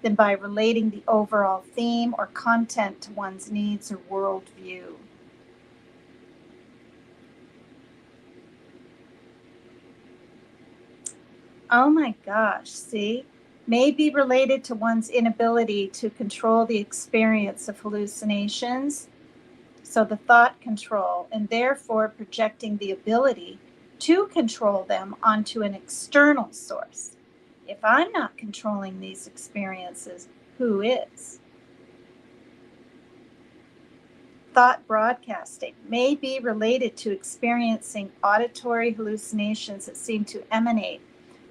than by relating the overall theme or content to one's needs or worldview. Oh my gosh, see? May be related to one's inability to control the experience of hallucinations, so the thought control, and therefore projecting the ability to control them onto an external source. If I'm not controlling these experiences, who is? Thought broadcasting may be related to experiencing auditory hallucinations that seem to emanate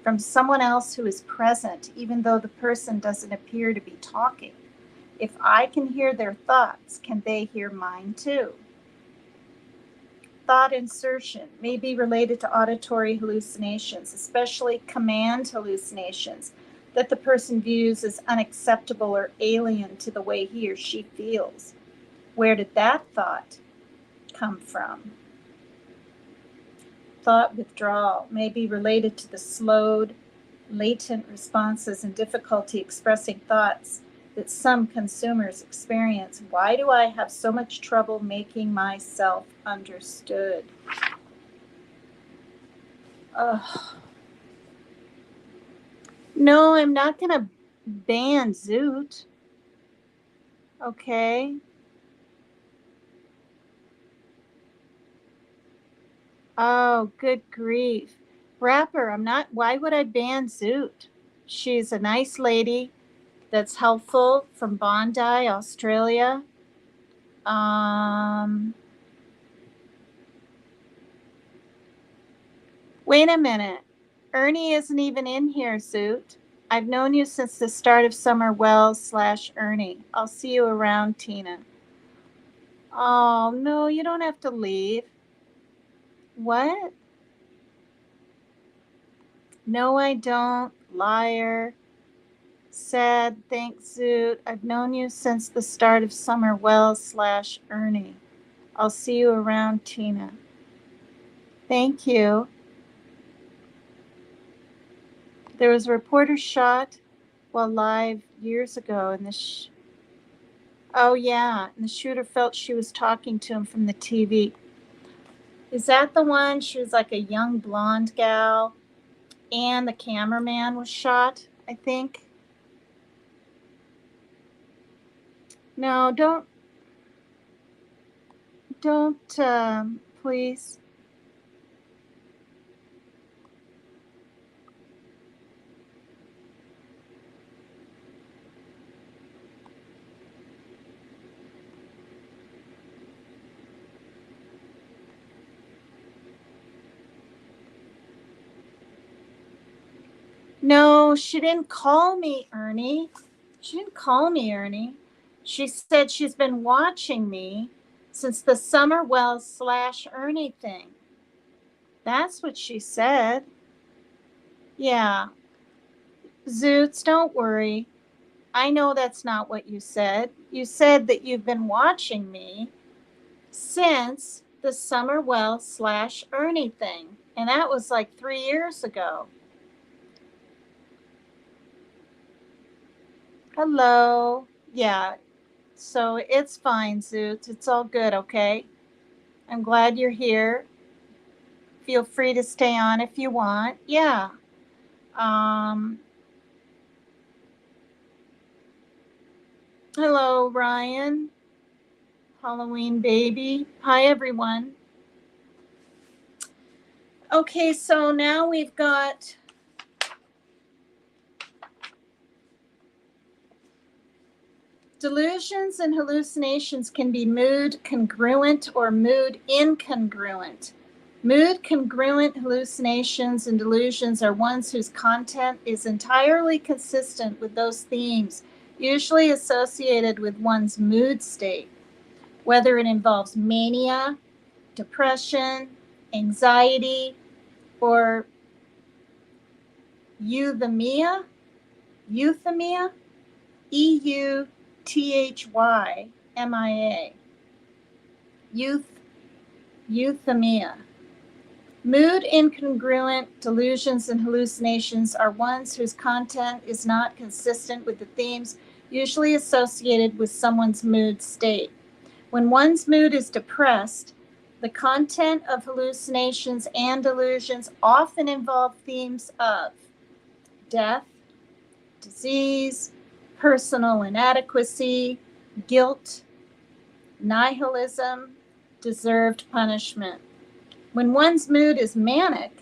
from someone else who is present, even though the person doesn't appear to be talking. If I can hear their thoughts, can they hear mine too? Thought insertion may be related to auditory hallucinations, especially command hallucinations that the person views as unacceptable or alien to the way he or she feels. Where did that thought come from? Thought withdrawal may be related to the slowed, latent responses and difficulty expressing thoughts that some consumers experience. Why do I have so much trouble making myself understood? No, I'm not going to ban Zoot. Okay. Oh, good grief. Rapper, why would I ban Zoot? She's a nice lady that's helpful from Bondi, Australia. Wait a minute. Ernie isn't even in here, Zoot. I've known you since the start of Summer Wells / Ernie. I'll see you around, Tina. Oh, no, you don't have to leave. What? No, I don't. Liar. Sad. Thanks, Zoot. I've known you since the start of Summer Wells / Ernie. I'll see you around, Tina. Thank you. There was a reporter shot while live years ago, and oh yeah, and the shooter felt she was talking to him from the TV. Is that the one? She was like a young blonde gal, and the cameraman was shot, I think. No, don't, please. No, she didn't call me Ernie. She didn't call me Ernie. She said she's been watching me since the Summerwell/Ernie thing. That's what she said. Yeah. Zoots, don't worry. I know that's not what you said. You said that you've been watching me since the Summerwell/Ernie thing. And that was like 3 years ago. Hello. Yeah. So it's fine, Zoots. It's all good, okay? I'm glad you're here. Feel free to stay on if you want. Yeah. Hello, Ryan. Halloween baby. Hi, everyone. Okay, so now we've got delusions and hallucinations can be mood congruent or mood incongruent. Mood congruent hallucinations and delusions are ones whose content is entirely consistent with those themes, usually associated with one's mood state, whether it involves mania, depression, anxiety, or euthymia, EUTHYMIA, euthymia. Mood incongruent delusions and hallucinations are ones whose content is not consistent with the themes usually associated with someone's mood state. When one's mood is depressed, the content of hallucinations and delusions often involve themes of death, disease, personal inadequacy, guilt, nihilism, deserved punishment. When one's mood is manic,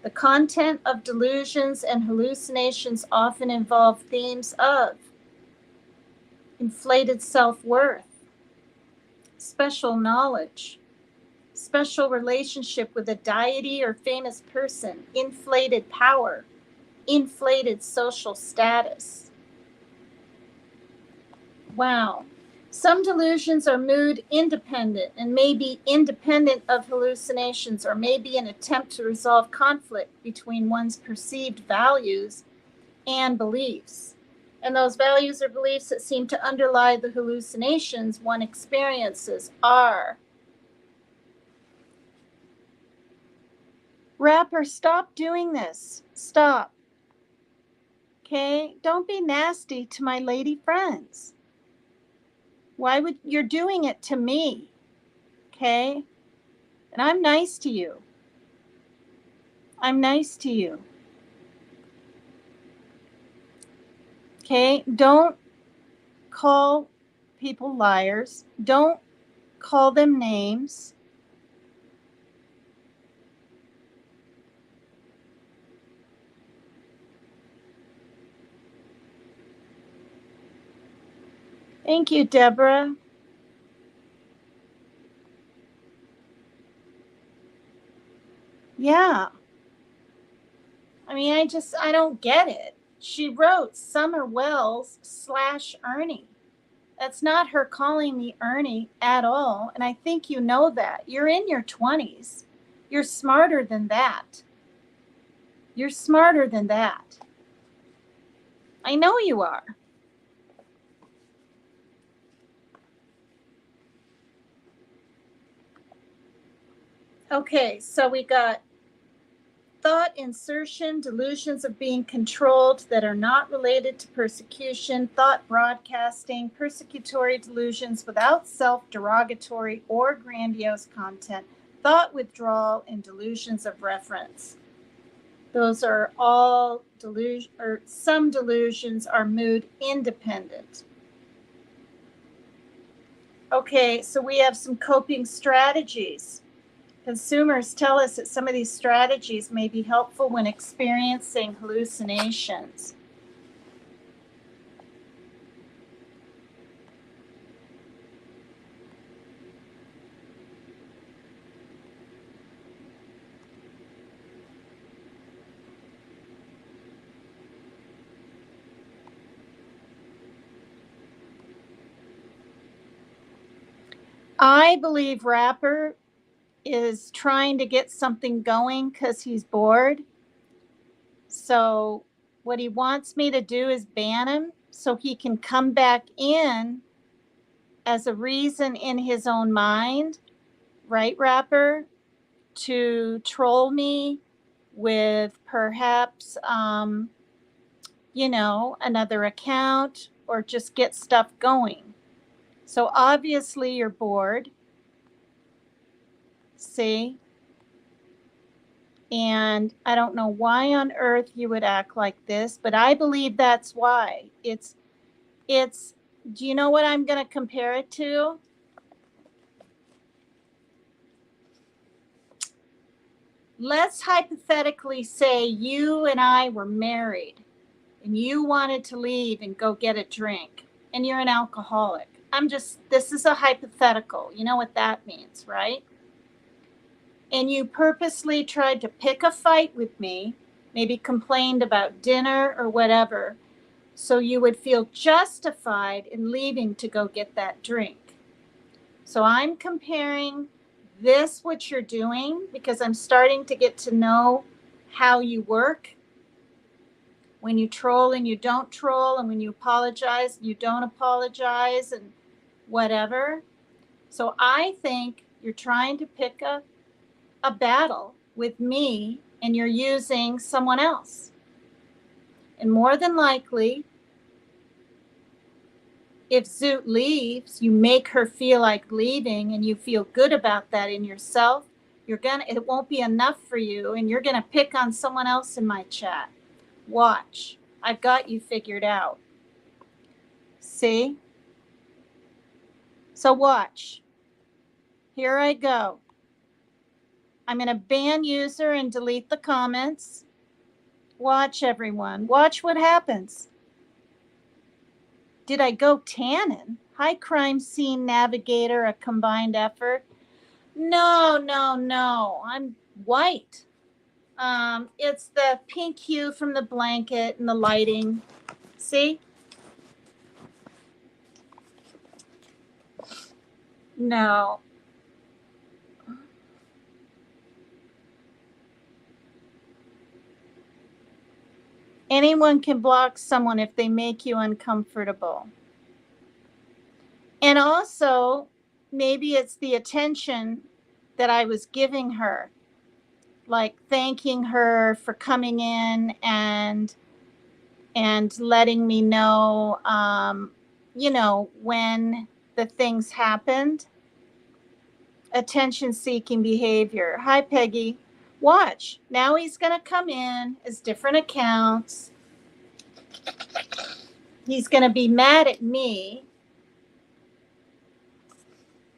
the content of delusions and hallucinations often involve themes of inflated self-worth, special knowledge, special relationship with a deity or famous person, inflated power, inflated social status. Wow. Some delusions are mood independent and may be independent of hallucinations or may be an attempt to resolve conflict between one's perceived values and beliefs. And those values or beliefs that seem to underlie the hallucinations one experiences are. Rapper, stop doing this. Stop. Okay? Don't be nasty to my lady friends. Why would you're doing it to me? Okay? And I'm nice to you. I'm nice to you. Okay? Don't call people liars. Don't call them names. Thank you, Deborah. Yeah. I mean, I don't get it. She wrote Summerwells/Ernie. That's not her calling me Ernie at all. And I think you know that. You're in your 20s. You're smarter than that. You're smarter than that. I know you are. Okay, so we got thought insertion, delusions of being controlled that are not related to persecution, thought broadcasting, persecutory delusions without self-derogatory or grandiose content, thought withdrawal, and delusions of reference. Those are all delusion, or some delusions are mood independent. Okay, so we have some coping strategies. Consumers tell us that some of these strategies may be helpful when experiencing hallucinations. I believe Rapper is trying to get something going because he's bored. So what he wants me to do is ban him so he can come back in as a reason in his own mind, right, Rapper, to troll me with perhaps, another account or just get stuff going. So obviously you're bored. See? And I don't know why on earth you would act like this, but I believe that's why. It's, do you know what I'm going to compare it to? Let's hypothetically say you and I were married and you wanted to leave and go get a drink and you're an alcoholic. This is a hypothetical. You know what that means, right? And you purposely tried to pick a fight with me, maybe complained about dinner or whatever, so you would feel justified in leaving to go get that drink. So I'm comparing this, what you're doing, because I'm starting to get to know how you work. When you troll and you don't troll, and when you apologize and you don't apologize, and whatever. So I think you're trying to pick a battle with me and you're using someone else. And more than likely, if Zoot leaves, you make her feel like leaving and you feel good about that in yourself, it won't be enough for you and you're gonna pick on someone else in my chat. Watch. I've got you figured out. See? So watch. Here I go. I'm going to ban user and delete the comments. Watch, everyone. Watch what happens. Did I go tannin? High crime scene navigator, a combined effort? No. I'm white. It's the pink hue from the blanket and the lighting. See? No. Anyone can block someone if they make you uncomfortable. And also, maybe it's the attention that I was giving her, like thanking her for coming in and letting me know, when the things happened. Attention-seeking behavior. Hi, Peggy. Watch. Now he's going to come in as different accounts. He's going to be mad at me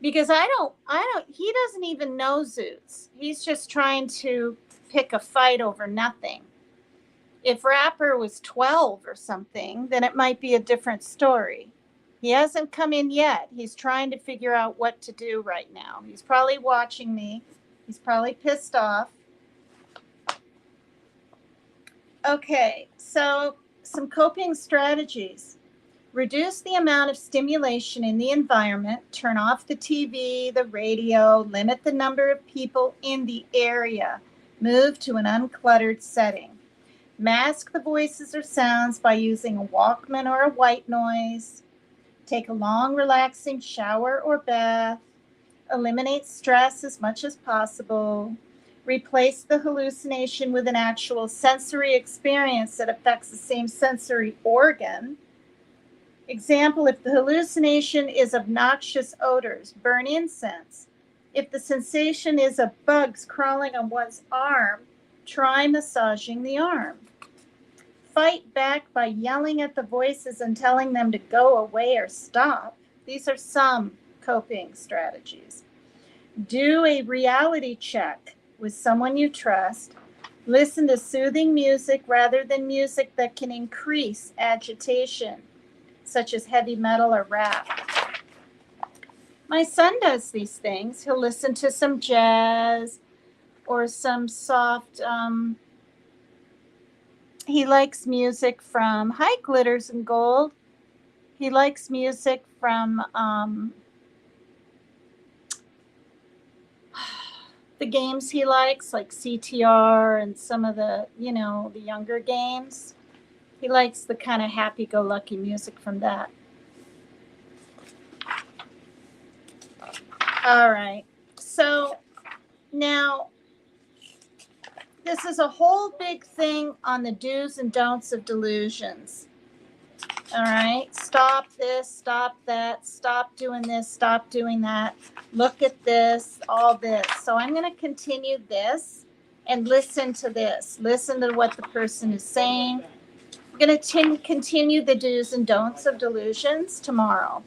because he doesn't even know Zoots. He's just trying to pick a fight over nothing. If Rapper was 12 or something, then it might be a different story. He hasn't come in yet. He's trying to figure out what to do right now. He's probably watching me. He's probably pissed off. Okay, so some coping strategies. Reduce the amount of stimulation in the environment. Turn off the TV, the radio. Limit the number of people in the area. Move to an uncluttered setting. Mask the voices or sounds by using a Walkman or a white noise. Take a long, relaxing shower or bath. Eliminate stress as much as possible. Replace the hallucination with an actual sensory experience that affects the same sensory organ. Example, if the hallucination is obnoxious odors, burn incense. If the sensation is of bugs crawling on one's arm, Try massaging the arm. Fight back by yelling at the voices and telling them to go away or stop. These are some coping strategies. Do a reality check with someone you trust. Listen to soothing music rather than music that can increase agitation, such as heavy metal or rap. My son does these things. He'll listen to some jazz or some soft, he likes music from High Glitters and Gold. He likes music from the games he likes, like CTR and some of the, the younger games. He likes the kind of happy-go-lucky music from that. All right. So now, this is a whole big thing on the do's and don'ts of delusions. All right. Stop this, stop that, stop doing this, stop doing that. Look at this, all this. So I'm going to continue this and listen to this. Listen to what the person is saying. I'm going to continue the do's and don'ts of delusions tomorrow.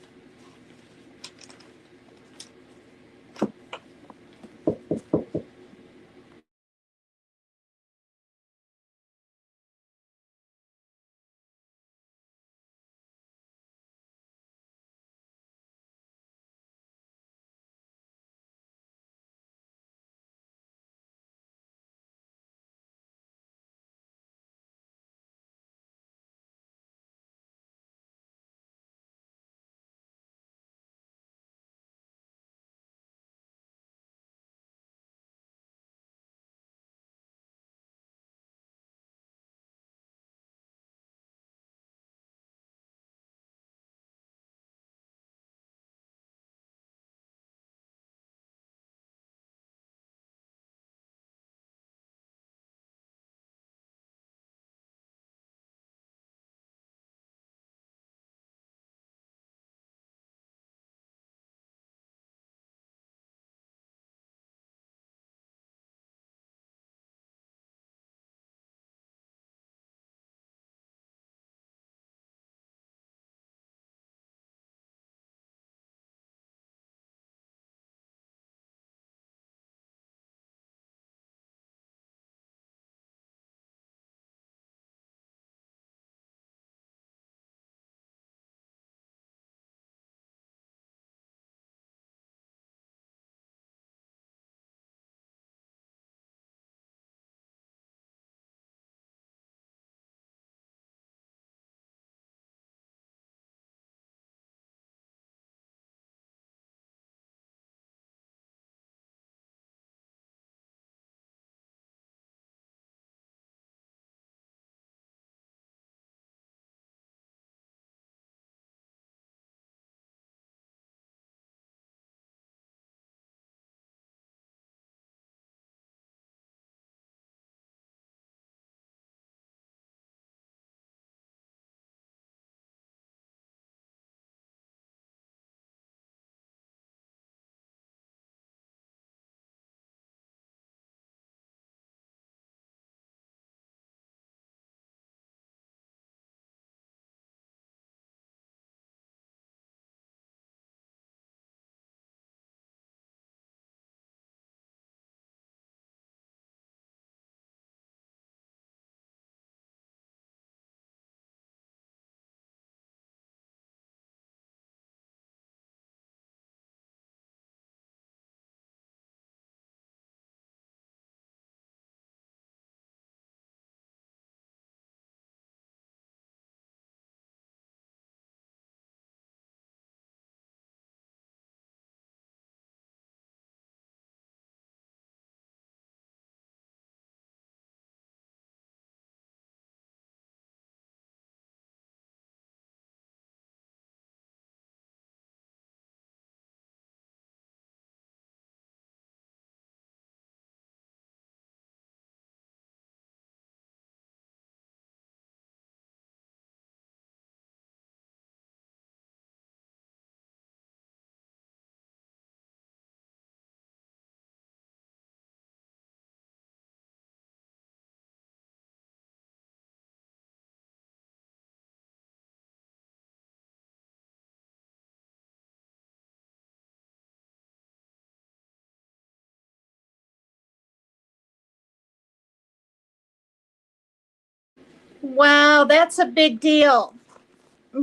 Wow, that's a big deal.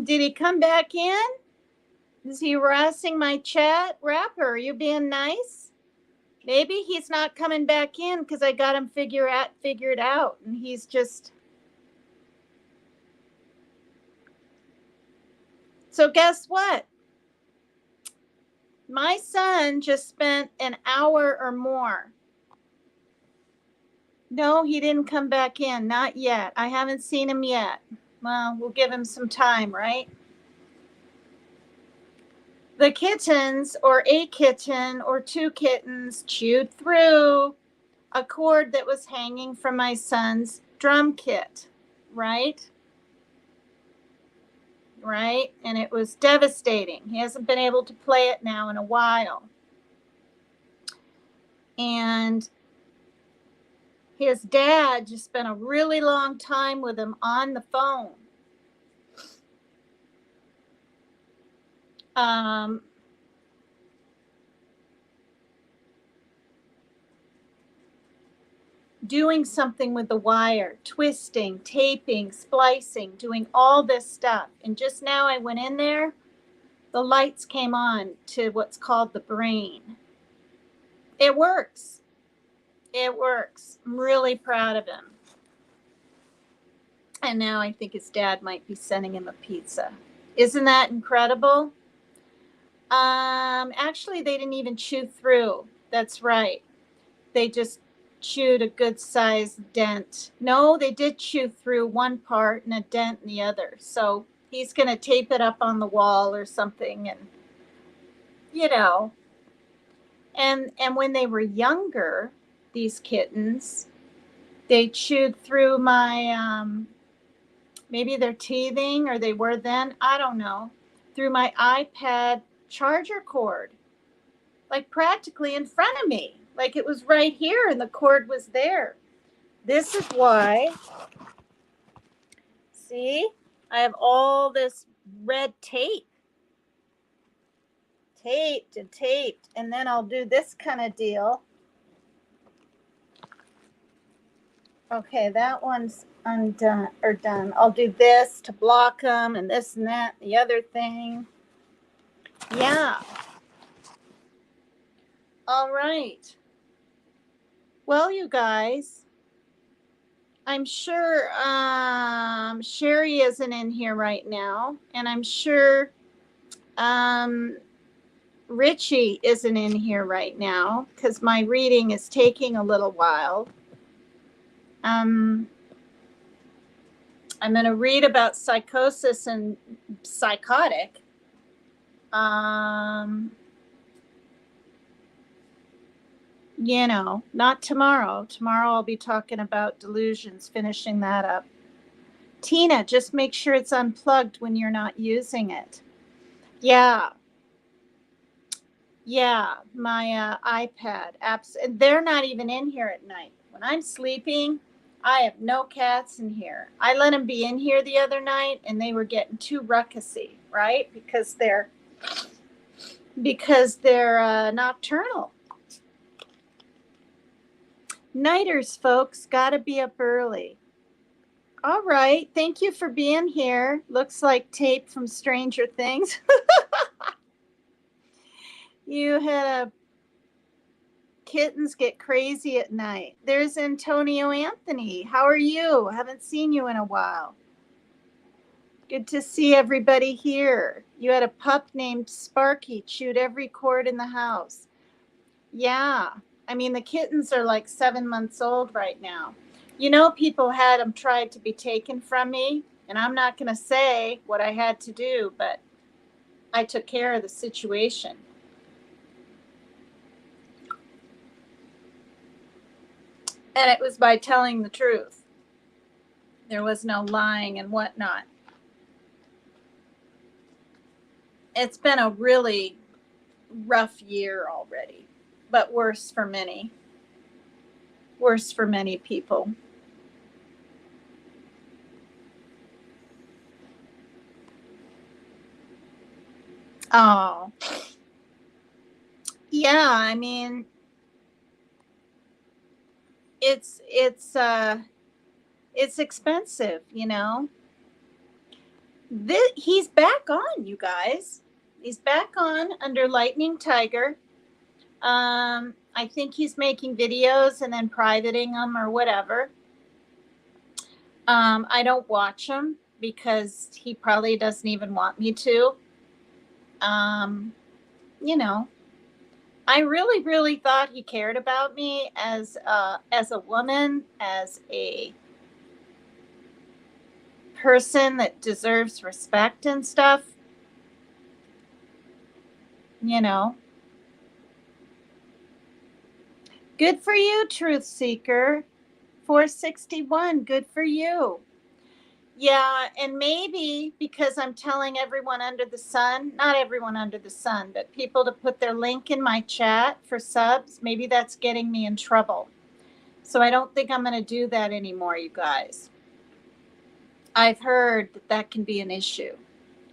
Did he come back in? Is he harassing my chat? Rapper, are you being nice? Maybe he's not coming back in because I got him figured out, and he's just. So guess what? My son just spent an hour or more. No, he didn't come back in. Not yet. I haven't seen him yet. Well, we'll give him some time, right? The kittens, or a kitten or two kittens, chewed through a cord that was hanging from my son's drum kit, right? Right? And it was devastating. He hasn't been able to play it now in a while. And his dad just spent a really long time with him on the phone. Doing something with the wire, twisting, taping, splicing, doing all this stuff. And just now I went in there, the lights came on to what's called the brain. It works. It works. I'm really proud of him. And now I think his dad might be sending him a pizza. Isn't that incredible? Actually, they didn't even chew through. That's right. They just chewed a good sized dent. No, they did chew through one part and a dent in the other. So he's going to tape it up on the wall or something. And, you know, and when they were younger, these kittens, they chewed through my, maybe they're teething, or they were then, I don't know, through my iPad charger cord, like practically in front of me. Like it was right here and the cord was there. This is why, see, I have all this red tape. Taped and taped. And then I'll do this kind of deal. Okay, that one's undone or done. I'll do this to block them, and this and that, and the other thing. Yeah. All right. Well, you guys, I'm sure Sherry isn't in here right now, and I'm sure Richie isn't in here right now because my reading is taking a little while. I'm going to read about psychosis and psychotic. You know, not tomorrow. Tomorrow I'll be talking about delusions, finishing that up. Tina, just make sure it's unplugged when you're not using it. Yeah. Yeah, my iPad apps, and they're not even in here at night. When I'm sleeping, I have no cats in here. I let them be in here the other night, and they were getting too ruckusy, right? Because they're nocturnal. Nighters, folks, gotta be up early. All right, thank you for being here. Looks like tape from Stranger Things. You had a kittens get crazy at night. There's Antonio Anthony. How are you? Haven't seen you in a while. Good to see everybody here. You had a pup named Sparky, chewed every cord in the house. Yeah. I mean, the kittens are like 7 months old right now. You know, people had them tried to be taken from me, and I'm not going to say what I had to do, but I took care of the situation. And it was by telling the truth. There was no lying and whatnot. It's been a really rough year already, but worse for many. Worse for many people. Oh, yeah. I mean, it's It's expensive, you know. He's back on, you guys. He's back on under Lightning Tiger. I think he's making videos and then privating them or whatever. I don't watch him because he probably doesn't even want me to. You know, I really, really thought he cared about me as a woman, as a person that deserves respect and stuff. You know. Good for you, Truth Seeker. 461, good for you. Yeah, and maybe because I'm telling everyone under the sun, not everyone under the sun, but people to put their link in my chat for subs, maybe that's getting me in trouble. So I don't think I'm going to do that anymore, you guys. I've heard that can be an issue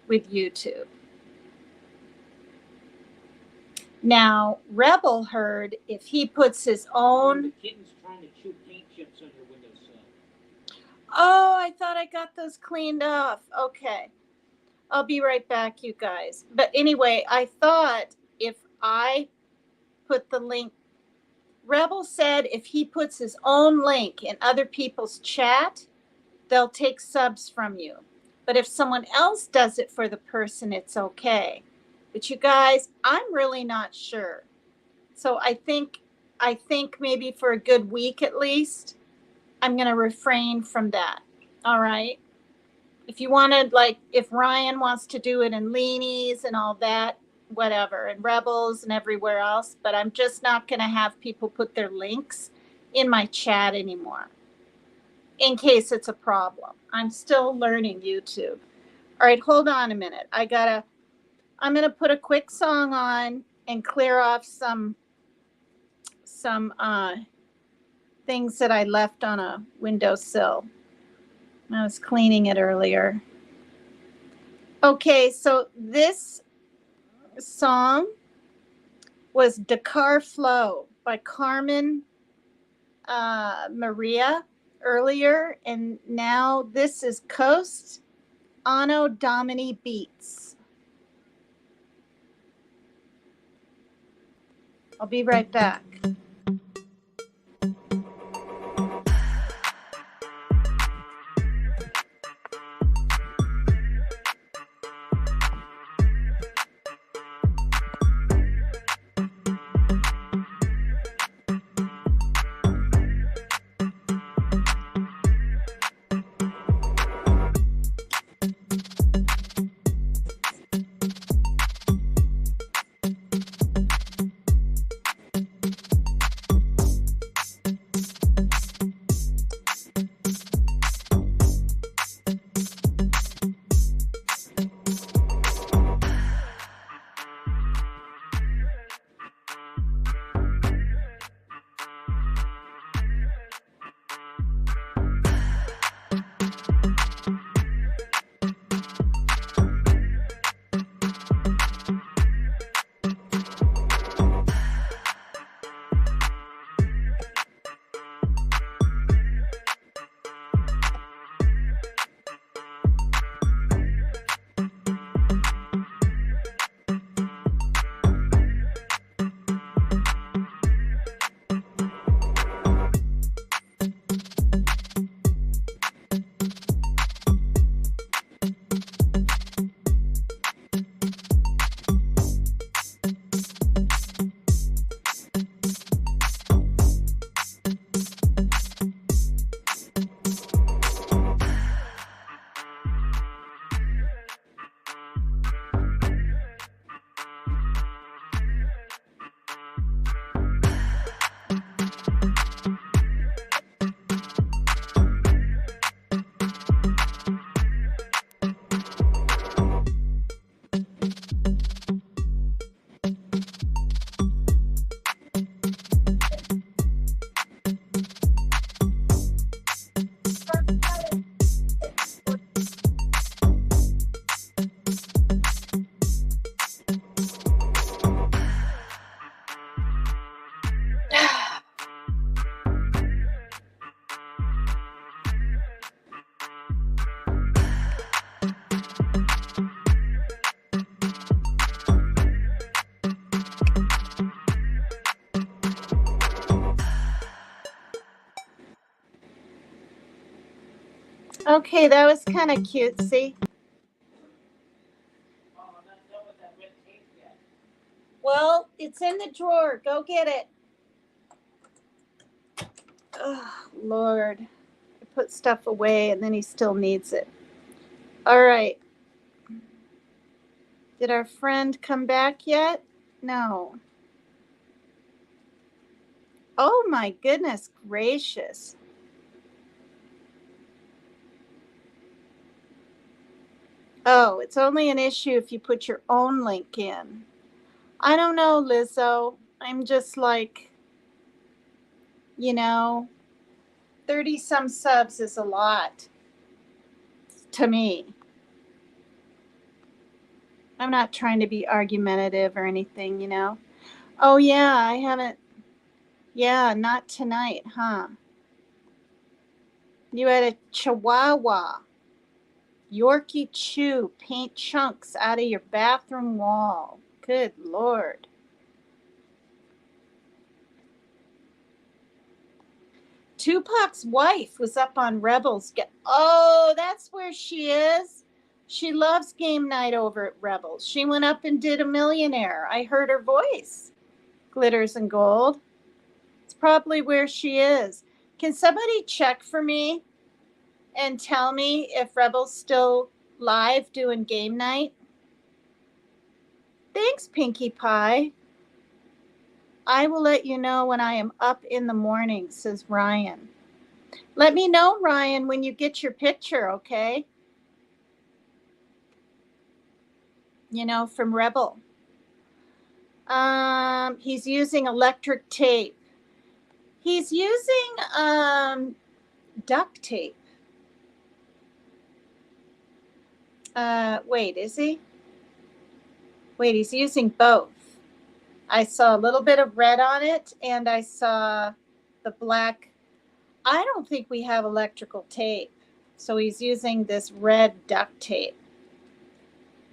with YouTube. Now, Rebel heard if he puts his own... The kitten's trying to chew paint chips on your windowsill. Oh, I thought I got those cleaned off. Okay. I'll be right back, you guys. But anyway, I thought if I put the link... Rebel said if he puts his own link in other people's chat, they'll take subs from you. But if someone else does it for the person, it's okay. But you guys, I'm really not sure. So I think maybe for a good week at least, I'm going to refrain from that. All right. If you wanted, like, if Ryan wants to do it in Leanies and all that, whatever, and Rebels and everywhere else, but I'm just not going to have people put their links in my chat anymore in case it's a problem. I'm still learning YouTube. All right, hold on a minute. I'm going to put a quick song on and clear off some things that I left on a windowsill. I was cleaning it earlier. Okay, so this song was Dakar Flow by Carmen Maria earlier, and now this is Coast Anno Domini Beats. I'll be right back. Okay, that was kind of cutesy. Oh, I'm not done with that red tape yet. Well, it's in the drawer. Go get it. Oh, Lord. I put stuff away and then he still needs it. All right. Did our friend come back yet? No. Oh my goodness gracious. Oh, it's only an issue if you put your own link in. I don't know, Lizzo. I'm just like, 30 some subs is a lot to me. I'm not trying to be argumentative or anything. Oh, yeah, I haven't. Yeah, not tonight, huh? You had a chihuahua. Yorkie Chew paint chunks out of your bathroom wall. Good Lord. Tupac's wife was up on Rebels. Oh, that's where she is. She loves game night over at Rebels. She went up and did a millionaire. I heard her voice. Glitters and gold. It's probably where she is. Can somebody check for me and tell me if Rebels still live doing game night? Thanks, Pinkie Pie. I will let you know when I am up in the morning, says Ryan. Let me know, Ryan, when you get your picture, okay? From Rebel. He's using electric tape. He's using duct tape. Wait, is he? Wait, he's using both. I saw a little bit of red on it, and I saw the black. I don't think we have electrical tape, so he's using this red duct tape.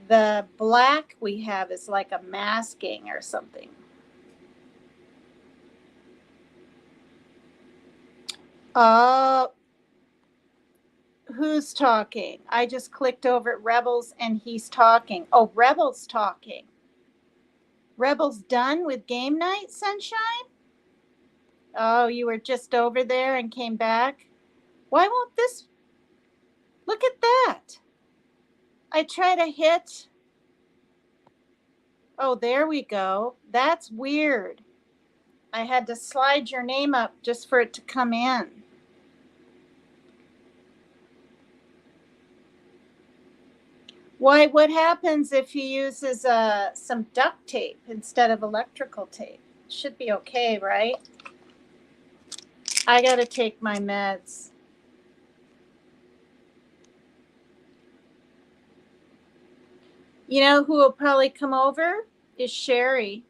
The black we have is like a masking or something. Oh, who's talking? I just clicked over at Rebels and he's talking. Oh, Rebels talking. Rebels done with game night, Sunshine? Oh, you were just over there and came back? Why won't this? Look at that. I try to hit. Oh, there we go. That's weird. I had to slide your name up just for it to come in. Why? What happens if he uses some duct tape instead of electrical tape? Should be okay, right? I got to take my meds. You know who will probably come over? Is Sherry.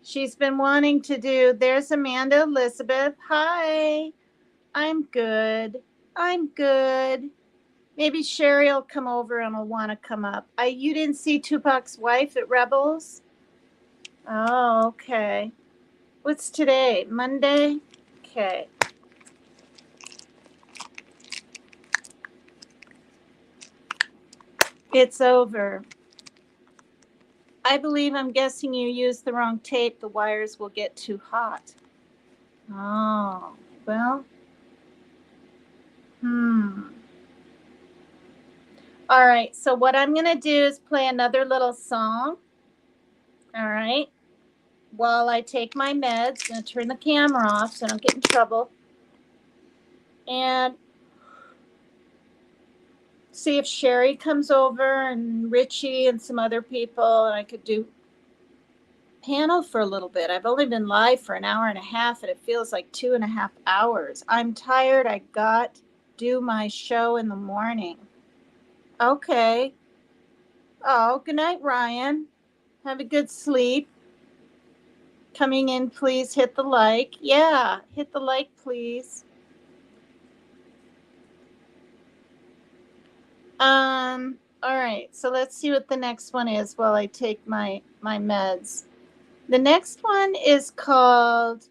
She's been wanting to do. There's Amanda Elizabeth. Hi. I'm good. I'm good. Maybe Sherry will come over and will want to come up. You didn't see Tupac's wife at Rebels? Oh, okay. What's today? Monday? Okay. It's over. I believe I'm guessing you used the wrong tape. The wires will get too hot. Oh, well. All right, so what I'm going to do is play another little song. All right. While I take my meds, I'm going to turn the camera off so I don't get in trouble. And see if Sherry comes over and Richie and some other people, and I could do panel for a little bit. I've only been live for an hour and a half, and it feels like 2.5 hours. I'm tired. I got to do my show in the morning. Okay. Oh, good night, Ryan. Have a good sleep. Coming in, please hit the like. Yeah, hit the like, please. All right, so let's see what the next one is while I take my meds. The next one is called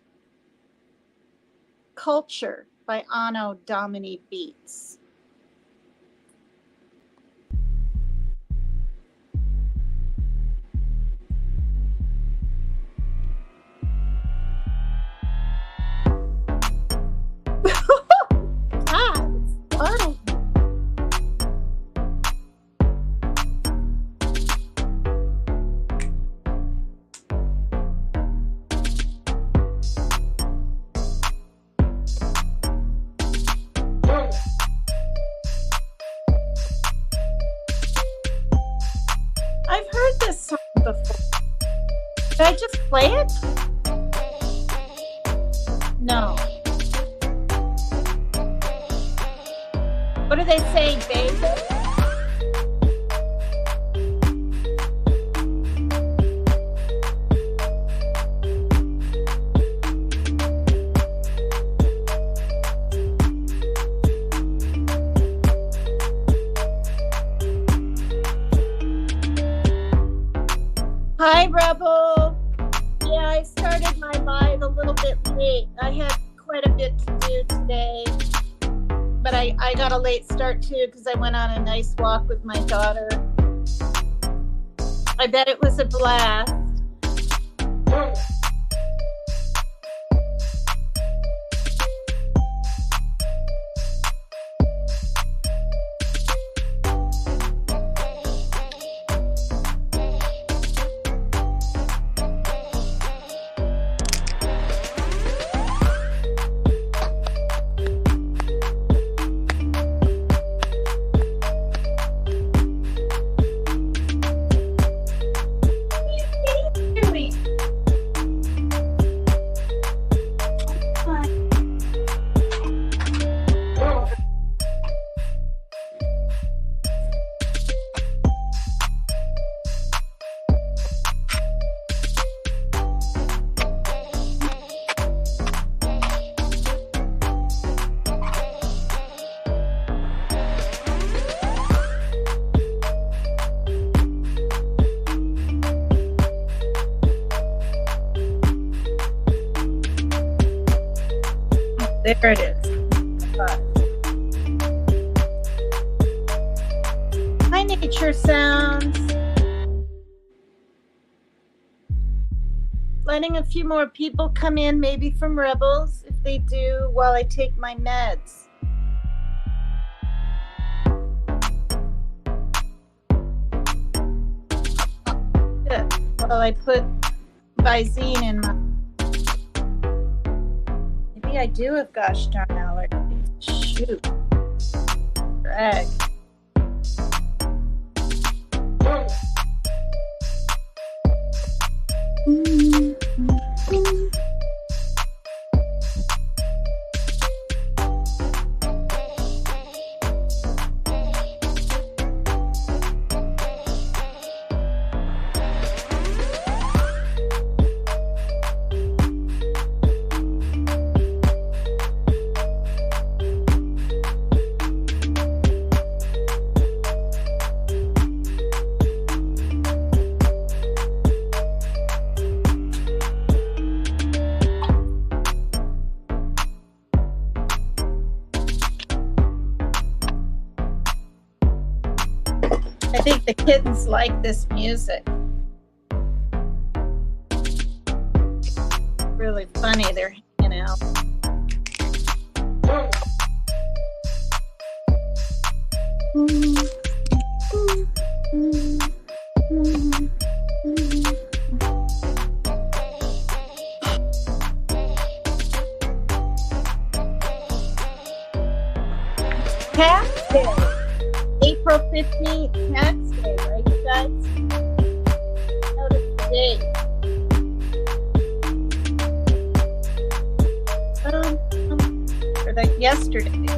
Culture by Anno Domini Beats. I've heard this song before. Did I just play it? No. What are they saying, babe? Hi, Rebel. Yeah, I started my live a little bit late. I had quite a bit to do today, but I got a late start too because I went on a nice walk with my daughter. I bet it was a blast. There it is. Hi, Nature Sounds. Letting a few more people come in, maybe from Rebels, if they do, while I take my meds. Good. Well, I put Visine in my... Maybe I do have gosh darn allergies. Shoot. Drag. I think the kittens like this music. Really funny, they're hanging out. Cat Day. April 15th, Tax Day, right, you guys? Notice the date. Or like yesterday.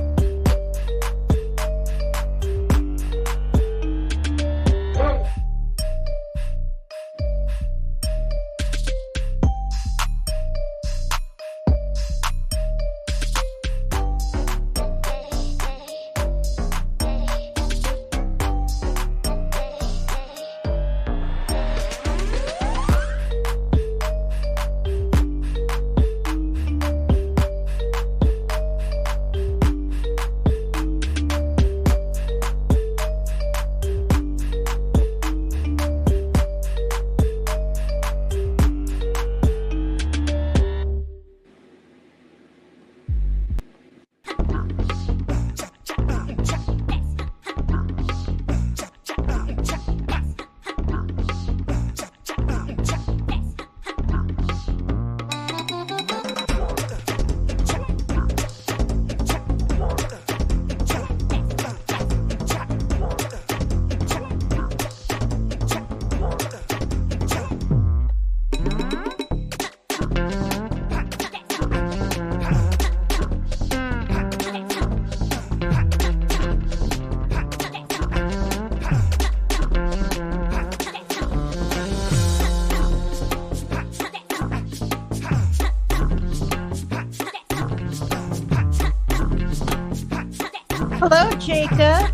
Hello, Jacob.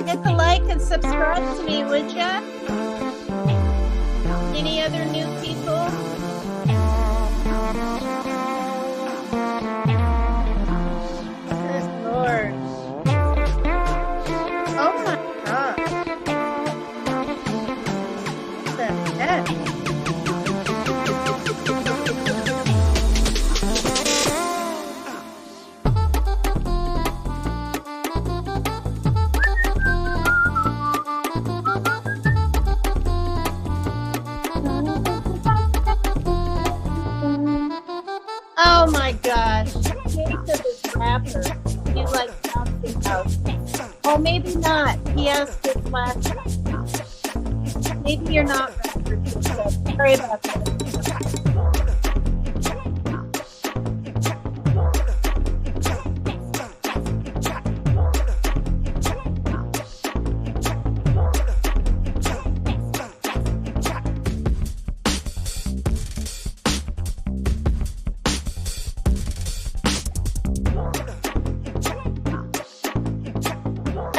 Hit the like and subscribe to me, would ya? Any other new people? Good Lord. Oh my God. What the heck? Oh my gosh. Jacob is rapper. You like something else. Oh, maybe not. He asked this last time. Maybe you're not rapper, Jacob. Sorry about that.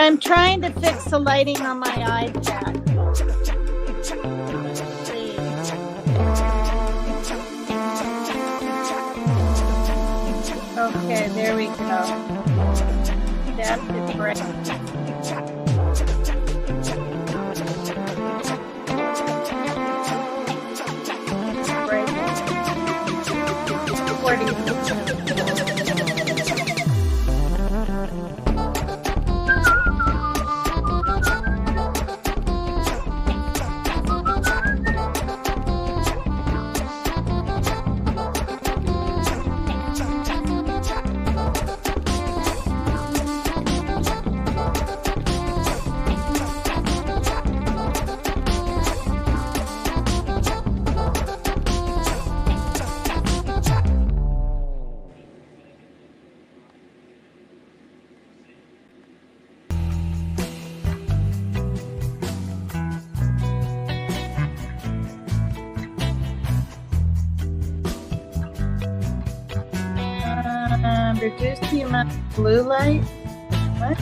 I'm trying to fix the lighting on my iPad. Okay, there we go. That's it, right. Reduce the amount of blue light. What?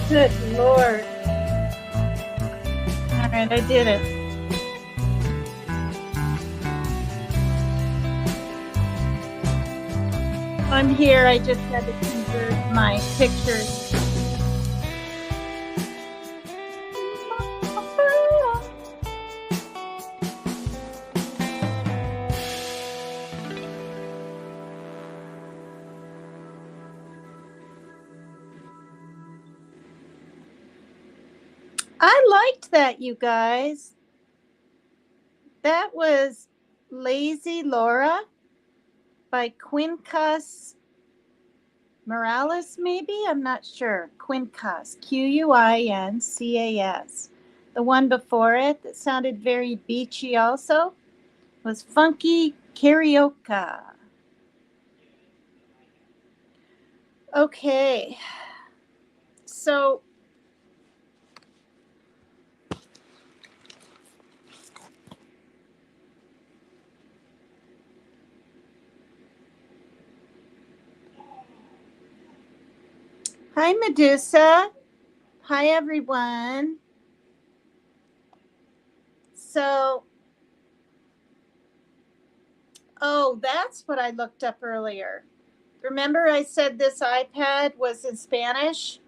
Good Lord. All right, I did it. On here, I just had to convert my pictures. I liked that, you guys. That was Lazy Laura by Quincas Morales, maybe? I'm not sure. Quincas, Quincas. The one before it that sounded very beachy also was Funky Karaoke. Okay. So hi, Medusa. Hi, everyone. So, oh, that's what I looked up earlier. Remember I said this iPad was in Spanish?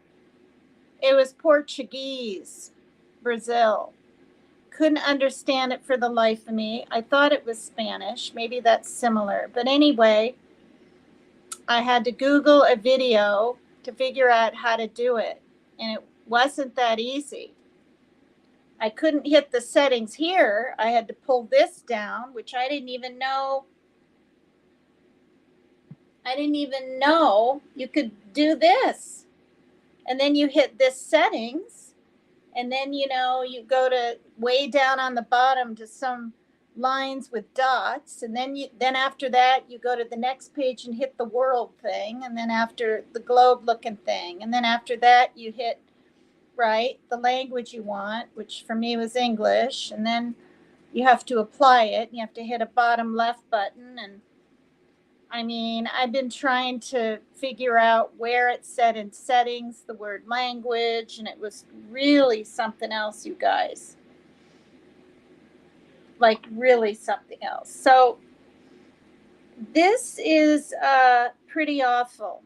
It was Portuguese, Brazil. Couldn't understand it for the life of me. I thought it was Spanish. Maybe that's similar. But anyway, I had to Google a video to figure out how to do it. And it wasn't that easy. I couldn't hit the settings here. I had to pull this down, which I didn't even know. You could do this. And then you hit this settings. And then, you go to way down on the bottom to some lines with dots. And then after that, you go to the next page and hit the world thing. And then after the globe looking thing. And then after that, you hit, right, the language you want, which for me was English. And then you have to apply it. You have to hit a bottom left button. And I mean, I've been trying to figure out where it said in settings the word language, and it was really something else, you guys. Like, really something else. So, this is pretty awful.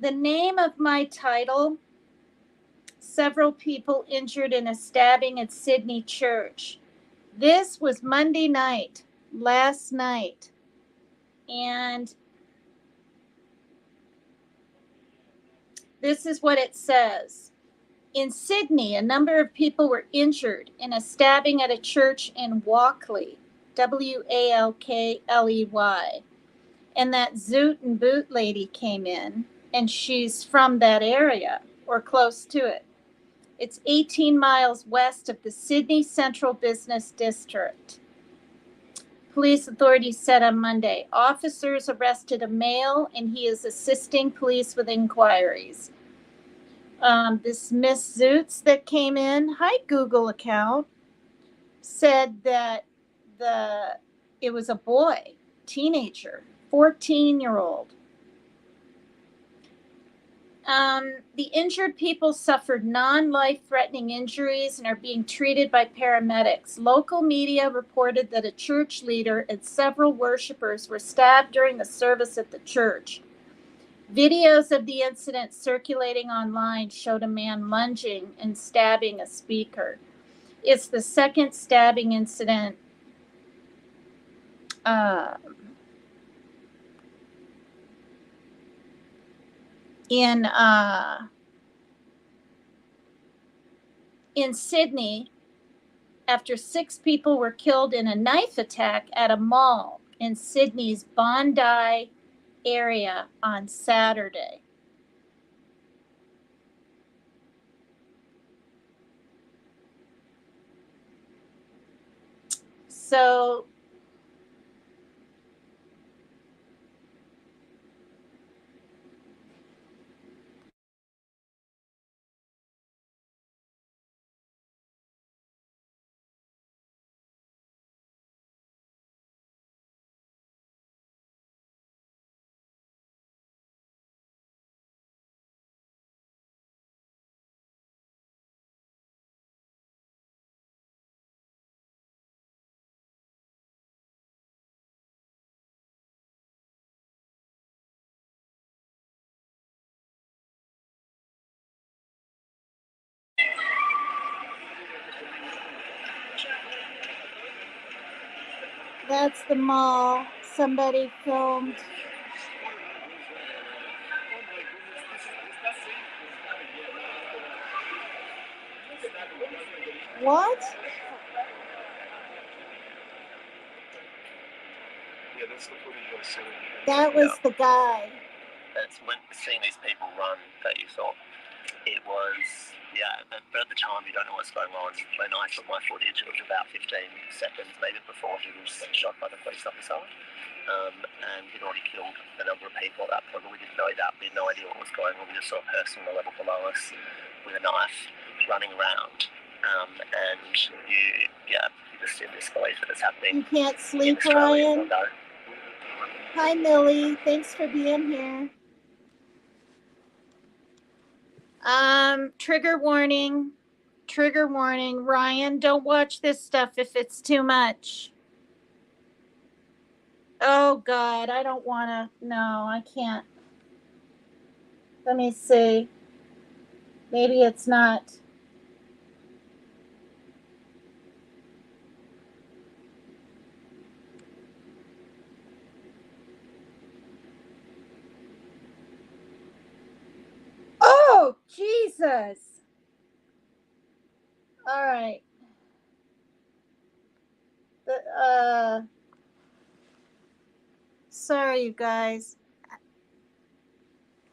The name of my title: Several People Injured in a Stabbing at Sydney Church. This was Monday night, last night. And this is what it says. In Sydney, a number of people were injured in a stabbing at a church in Walkley, Walkley. And that Zoot and Boot lady came in, and she's from that area or close to it. It's 18 miles west of the Sydney Central Business District. Police authorities said on Monday, officers arrested a male and he is assisting police with inquiries. This Miss Zoots that came in, hi Google account, said that it was a boy, teenager, 14-year-old. The injured people suffered non-life-threatening injuries and are being treated by paramedics. Local media reported that a church leader and several worshipers were stabbed during the service at the church. Videos of the incident circulating online showed a man lunging and stabbing a speaker. It's the second stabbing incident in Sydney, after 6 people were killed in a knife attack at a mall in Sydney's Bondi area on Saturday. So that's the mall. Somebody filmed. What? Yeah, that's the footage I saw. That was the guy. That's when seeing these people run that you thought it was, yeah, but at the time you don't know what's going on. When I took my footage, it was about 15 seconds maybe before he was shot by the police officer. And he'd already killed a number of people at that point, but we didn't know that. We had no idea what was going on. We just saw a person on the level below us with a knife running around. And you just in disbelief that it's happening. You can't sleep, Ryan? Hi, Millie. Thanks for being here. Trigger warning. Trigger warning. Ryan, don't watch this stuff if it's too much. Oh, God, I don't want to. No, I can't. Let me see. Maybe it's not. Oh, Jesus. All right. Sorry, you guys.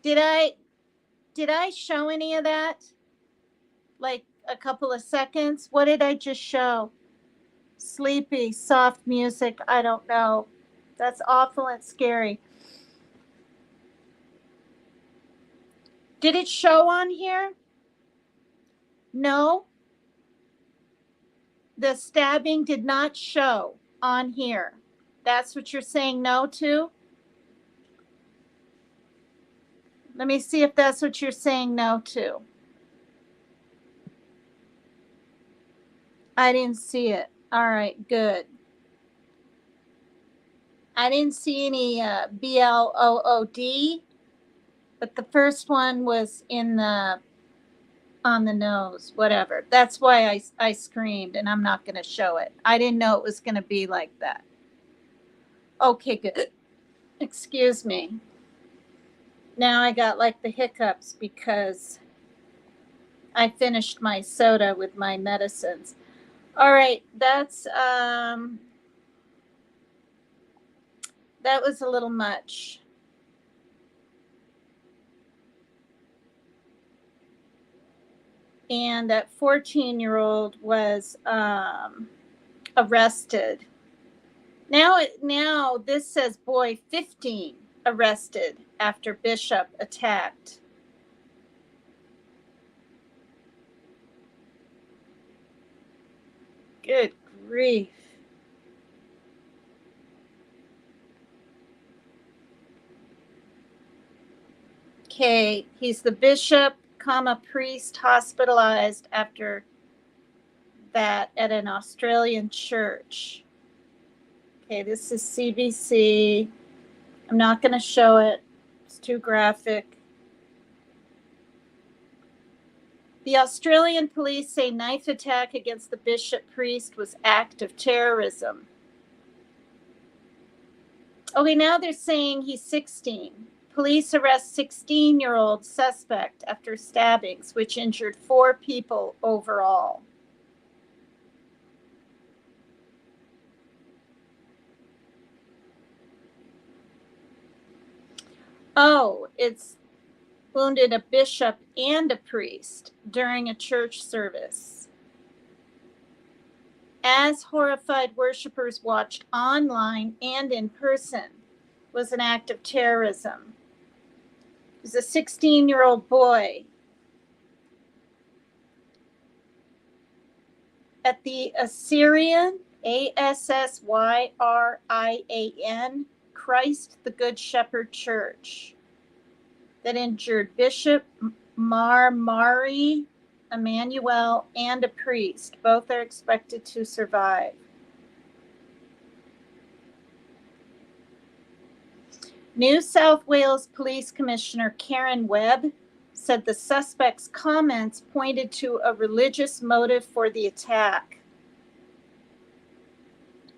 Did I show any of that? Like a couple of seconds? What did I just show? Sleepy, soft music. I don't know. That's awful and scary. Did it show on here? No. The stabbing did not show on here. That's what you're saying no to? Let me see if that's what you're saying no to. I didn't see it. All right, good. I didn't see any BLOOD, but the first one was on the nose, whatever. That's why I screamed, and I'm not going to show it. I didn't know it was going to be like that. Okay, good. Excuse me. Now I got like the hiccups because I finished my soda with my medicines. All right, that was a little much. And that 14-year-old was arrested. Now this says boy 15 arrested after Bishop attacked. Good grief. Okay, he's the bishop, priest hospitalized after that at an Australian church. Okay, this is CBC. I'm not going to show it. It's too graphic. The Australian police say knife attack against the bishop priest was act of terrorism. Okay, now they're saying he's 16. Police arrest 16-year-old suspect after stabbings, which injured 4 people overall. Oh, it's wounded a bishop and a priest during a church service. As horrified worshipers watched online and in person, was an act of terrorism. It was a 16-year-old boy. At the Assyrian, Assyrian, Christ the Good Shepherd Church, that injured Bishop Marmari, Emmanuel, and a priest. Both are expected to survive. New South Wales Police Commissioner Karen Webb said the suspect's comments pointed to a religious motive for the attack.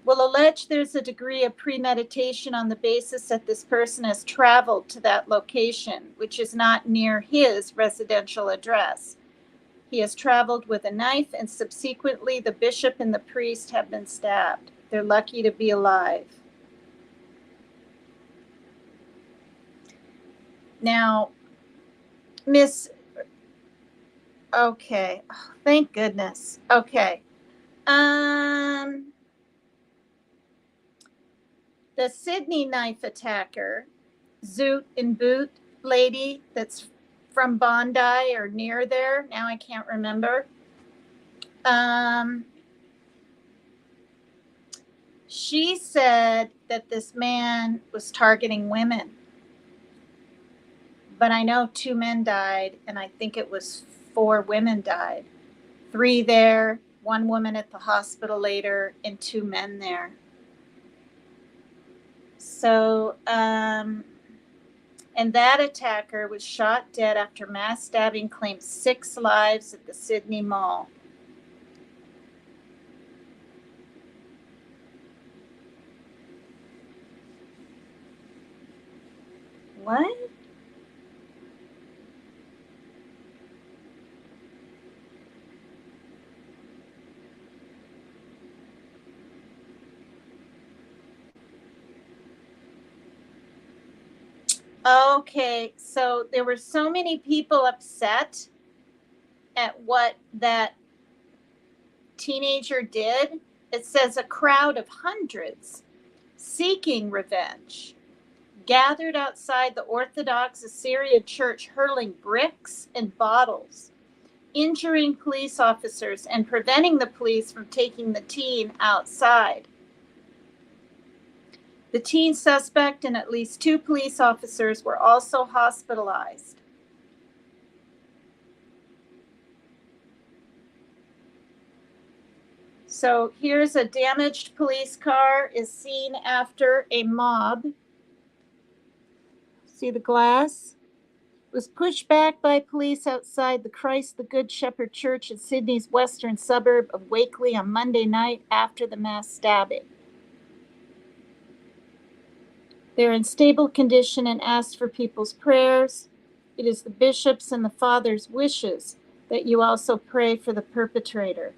Will allege there's a degree of premeditation on the basis that this person has traveled to that location, which is not near his residential address. He has traveled with a knife, and subsequently the bishop and the priest have been stabbed. They're lucky to be alive. Now, okay, oh, thank goodness. Okay. The Sydney knife attacker, Zoot and Boot lady that's from Bondi or near there, now I can't remember. She said that this man was targeting women. But I know 2 men died, and I think it was 4 women died. 3 there, 1 woman at the hospital later, and 2 men there. So, and that attacker was shot dead after mass stabbing claimed 6 lives at the Sydney Mall. What? Okay, so there were so many people upset at what that teenager did. It says a crowd of hundreds seeking revenge gathered outside the Orthodox Assyrian church, hurling bricks and bottles, injuring police officers and preventing the police from taking the teen outside. The teen suspect and at least 2 police officers were also hospitalized. So here's a damaged police car is seen after a mob. See the glass? Was pushed back by police outside the Christ the Good Shepherd Church in Sydney's western suburb of Wakeley on Monday night after the mass stabbing. They're in stable condition and asked for people's prayers. It is the bishop's and the father's wishes that you also pray for the perpetrator.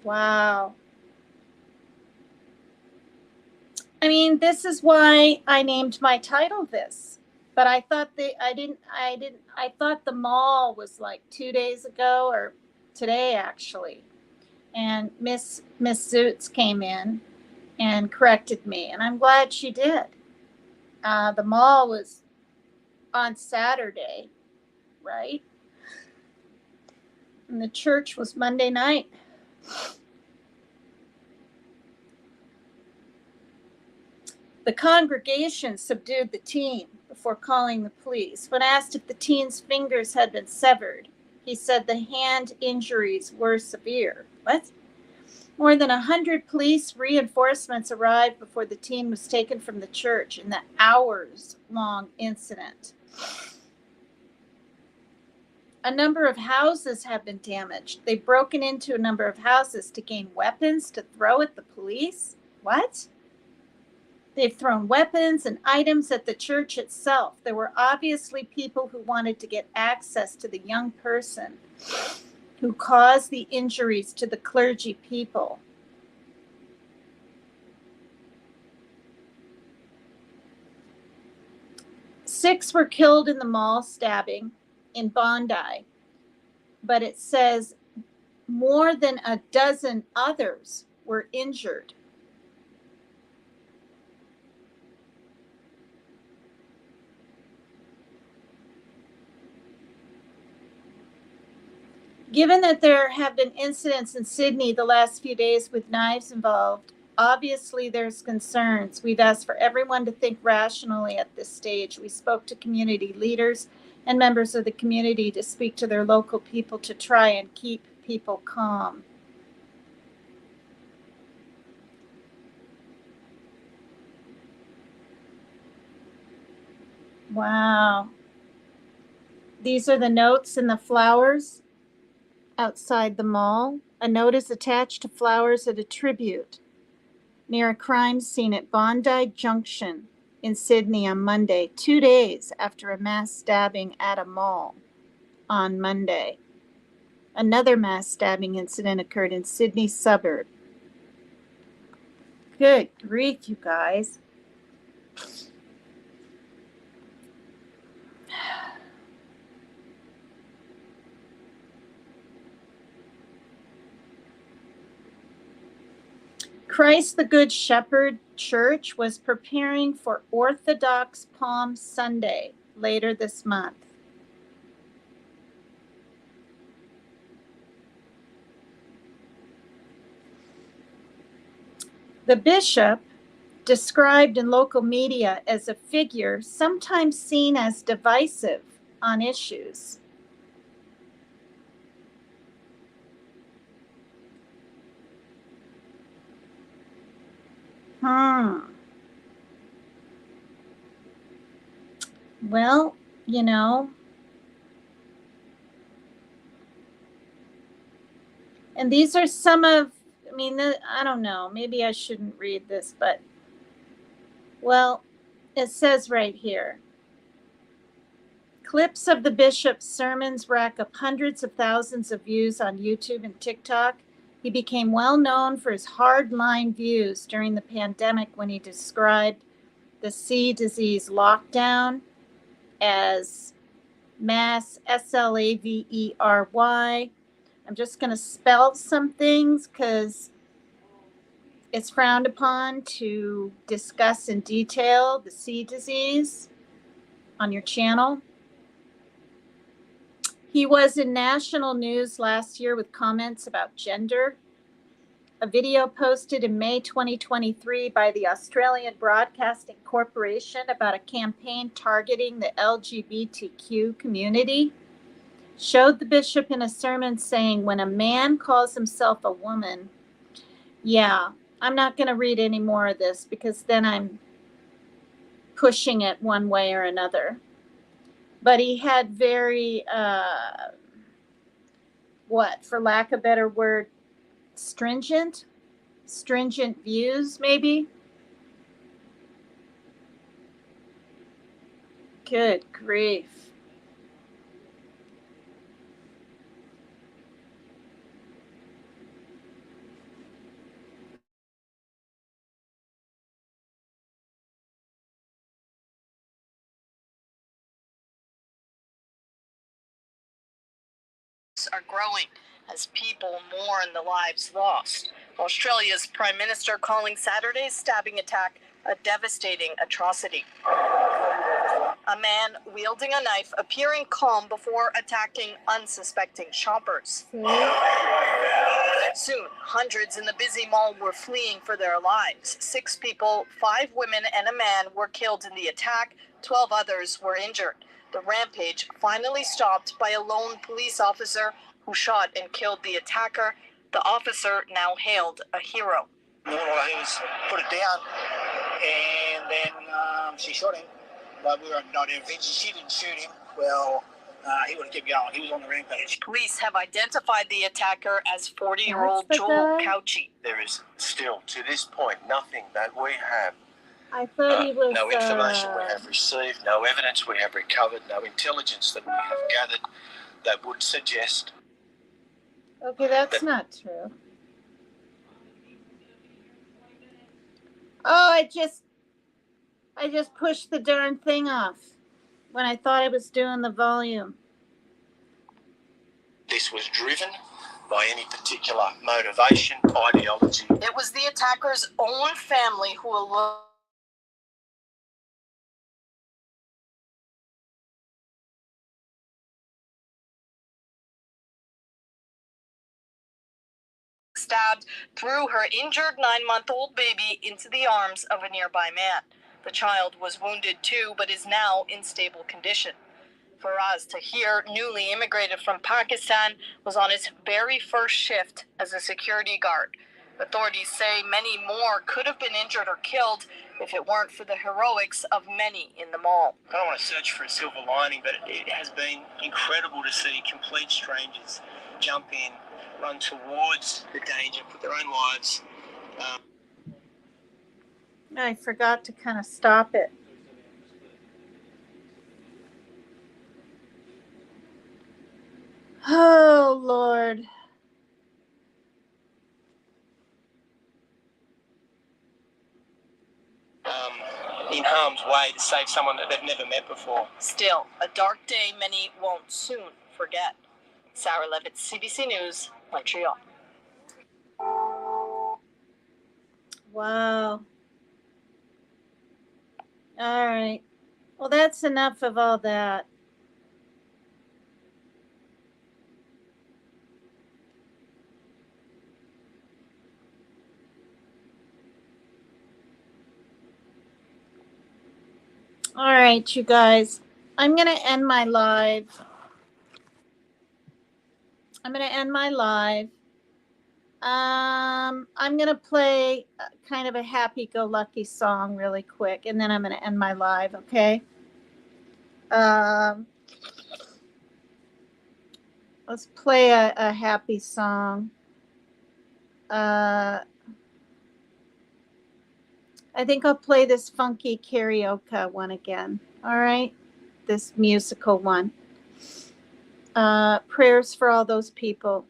Wow. I mean, this is why I named my title this. But I thought I thought the mall was like 2 days ago or today actually. And Miss Zoots came in and corrected me, and I'm glad she did. The mall was on Saturday, right? And the church was Monday night. The congregation subdued the teen. before calling the police. When asked if the teen's fingers had been severed, he said the hand injuries were severe. What? More than 100 police reinforcements arrived before the teen was taken from the church in the hours-long incident. A number of houses have been damaged. They've broken into a number of houses to gain weapons to throw at the police. What? They've thrown weapons and items at the church itself. There were obviously people who wanted to get access to the young person who caused the injuries to the clergy people. Six were killed in the mall stabbing in Bondi, but it says more than a dozen others were injured. Given that there have been incidents in Sydney the last few days with knives involved, obviously there's concerns. We've asked for everyone to think rationally at this stage. We spoke to community leaders and members of the community to speak to their local people to try and keep people calm. Wow. These are the notes and the flowers outside the mall. A note is attached to flowers at a tribute near a crime scene at Bondi Junction in Sydney on Monday, 2 days after a mass stabbing at a mall on Monday. Another mass stabbing incident occurred in Sydney suburb. Good grief, you guys. Christ the Good Shepherd Church was preparing for Orthodox Palm Sunday later this month. The bishop, described in local media as a figure sometimes seen as divisive on issues. Well, you know, and these are some of, I don't know, maybe I shouldn't read this, but, well, it says right here, clips of the bishop's sermons rack up hundreds of thousands of views on YouTube and TikTok. He became well known for his hardline views during the pandemic when he described the C disease lockdown as mass SLAVERY. I'm just going to spell some things because it's frowned upon to discuss in detail the C disease on your channel. He was in national news last year with comments about gender. A video posted in May 2023 by the Australian Broadcasting Corporation about a campaign targeting the LGBTQ community showed the bishop in a sermon saying, when a man calls himself a woman, yeah, I'm not going to read any more of this because then I'm pushing it one way or another. But he had very, for lack of a better word, stringent views, maybe. Good grief. Are growing as people mourn the lives lost. Australia's Prime Minister calling Saturday's stabbing attack a devastating atrocity. A man wielding a knife appearing calm before attacking unsuspecting shoppers. Soon, hundreds in the busy mall were fleeing for their lives. 6 people, 5 women and a man, were killed in the attack. 12 others were injured. The rampage finally stopped by a lone police officer who shot and killed the attacker. The officer, now hailed a hero. He was put it down, and then she shot him. But we were not intervention. She didn't shoot him. Well, he would have kept going. He was on the rampage. Police have identified the attacker as 40-year-old Joel Couchy. There is still, to this point, nothing that we have. I thought he was. No information we have received, no evidence we have recovered, no intelligence that we have gathered that would suggest. Okay, that's not true. Oh, I just pushed the darn thing off when I thought I was doing the volume. This was driven by any particular motivation, ideology. It was the attacker's own family who stabbed, threw her injured 9-month-old baby into the arms of a nearby man. The child was wounded too, but is now in stable condition. Faraz Tahir, newly immigrated from Pakistan, was on his very first shift as a security guard. Authorities say many more could have been injured or killed if it weren't for the heroics of many in the mall. I don't want to search for a silver lining, but it has been incredible to see complete strangers jump in, run towards the danger, put their own lives. I forgot to kind of stop it. Oh, Lord. In harm's way to save someone that they've never met before. Still, a dark day many won't soon forget. Sarah Levitt, CBC News, Montreal. Wow. All right. Well, that's enough of all that. All right, you guys. I'm going to end my live. I'm going to play kind of a happy-go-lucky song really quick, and then I'm going to end my live, okay? Let's play a happy song. I think I'll play this funky karaoke one again, all right? This musical one. Prayers for all those people.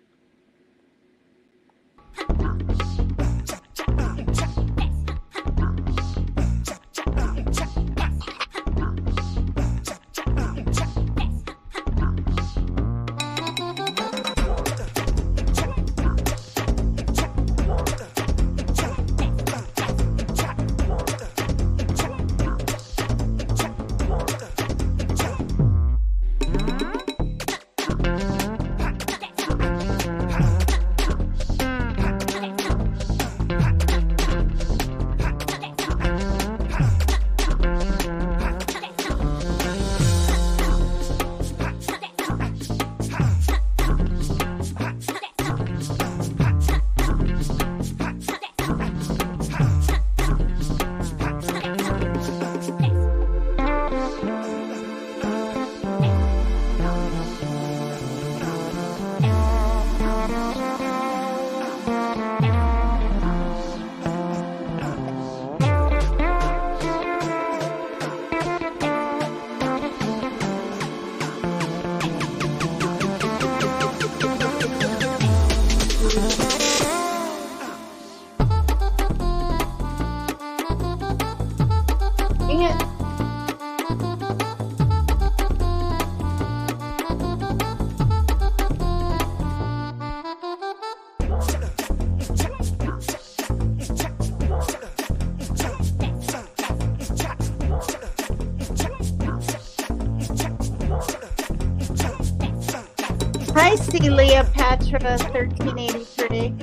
see Leopatra 1383.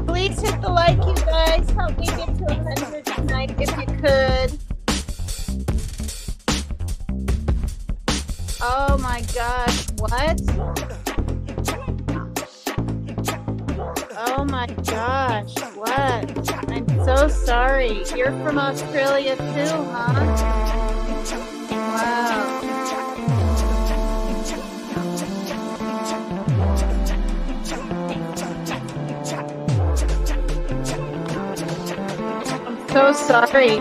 Please hit the like, you guys. Help me get to 100 tonight if you could. Oh my gosh, what? Oh my gosh, what? I'm so sorry. You're from Australia too, huh? Wow. I'm so sorry.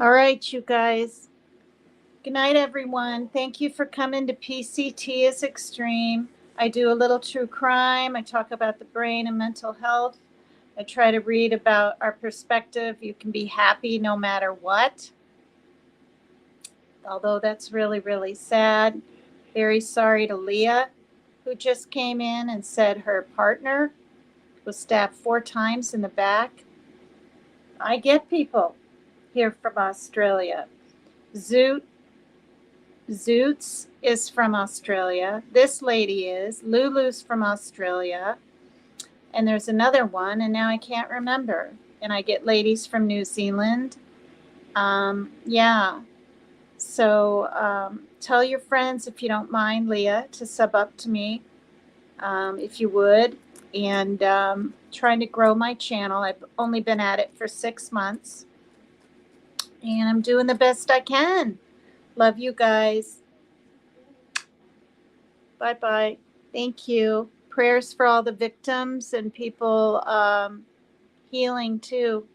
All right, you guys. Good night, everyone. Thank you for coming to PCT is Extreme. I do a little true crime. I talk about the brain and mental health. I try to read about our perspective. You can be happy no matter what. Although that's really, really sad. Very sorry to Leah, who just came in and said her partner was stabbed 4 times in the back. I get people here from Australia. Zoots is from Australia. This lady is. Lulu's from Australia. And there's another one, and now I can't remember. And I get ladies from New Zealand. Yeah. So tell your friends, if you don't mind, Leah, to sub up to me, if you would. And trying to grow my channel. I've only been at it for 6 months. And I'm doing the best I can. Love you guys. Bye-bye. Thank you. Prayers for all the victims and people healing too.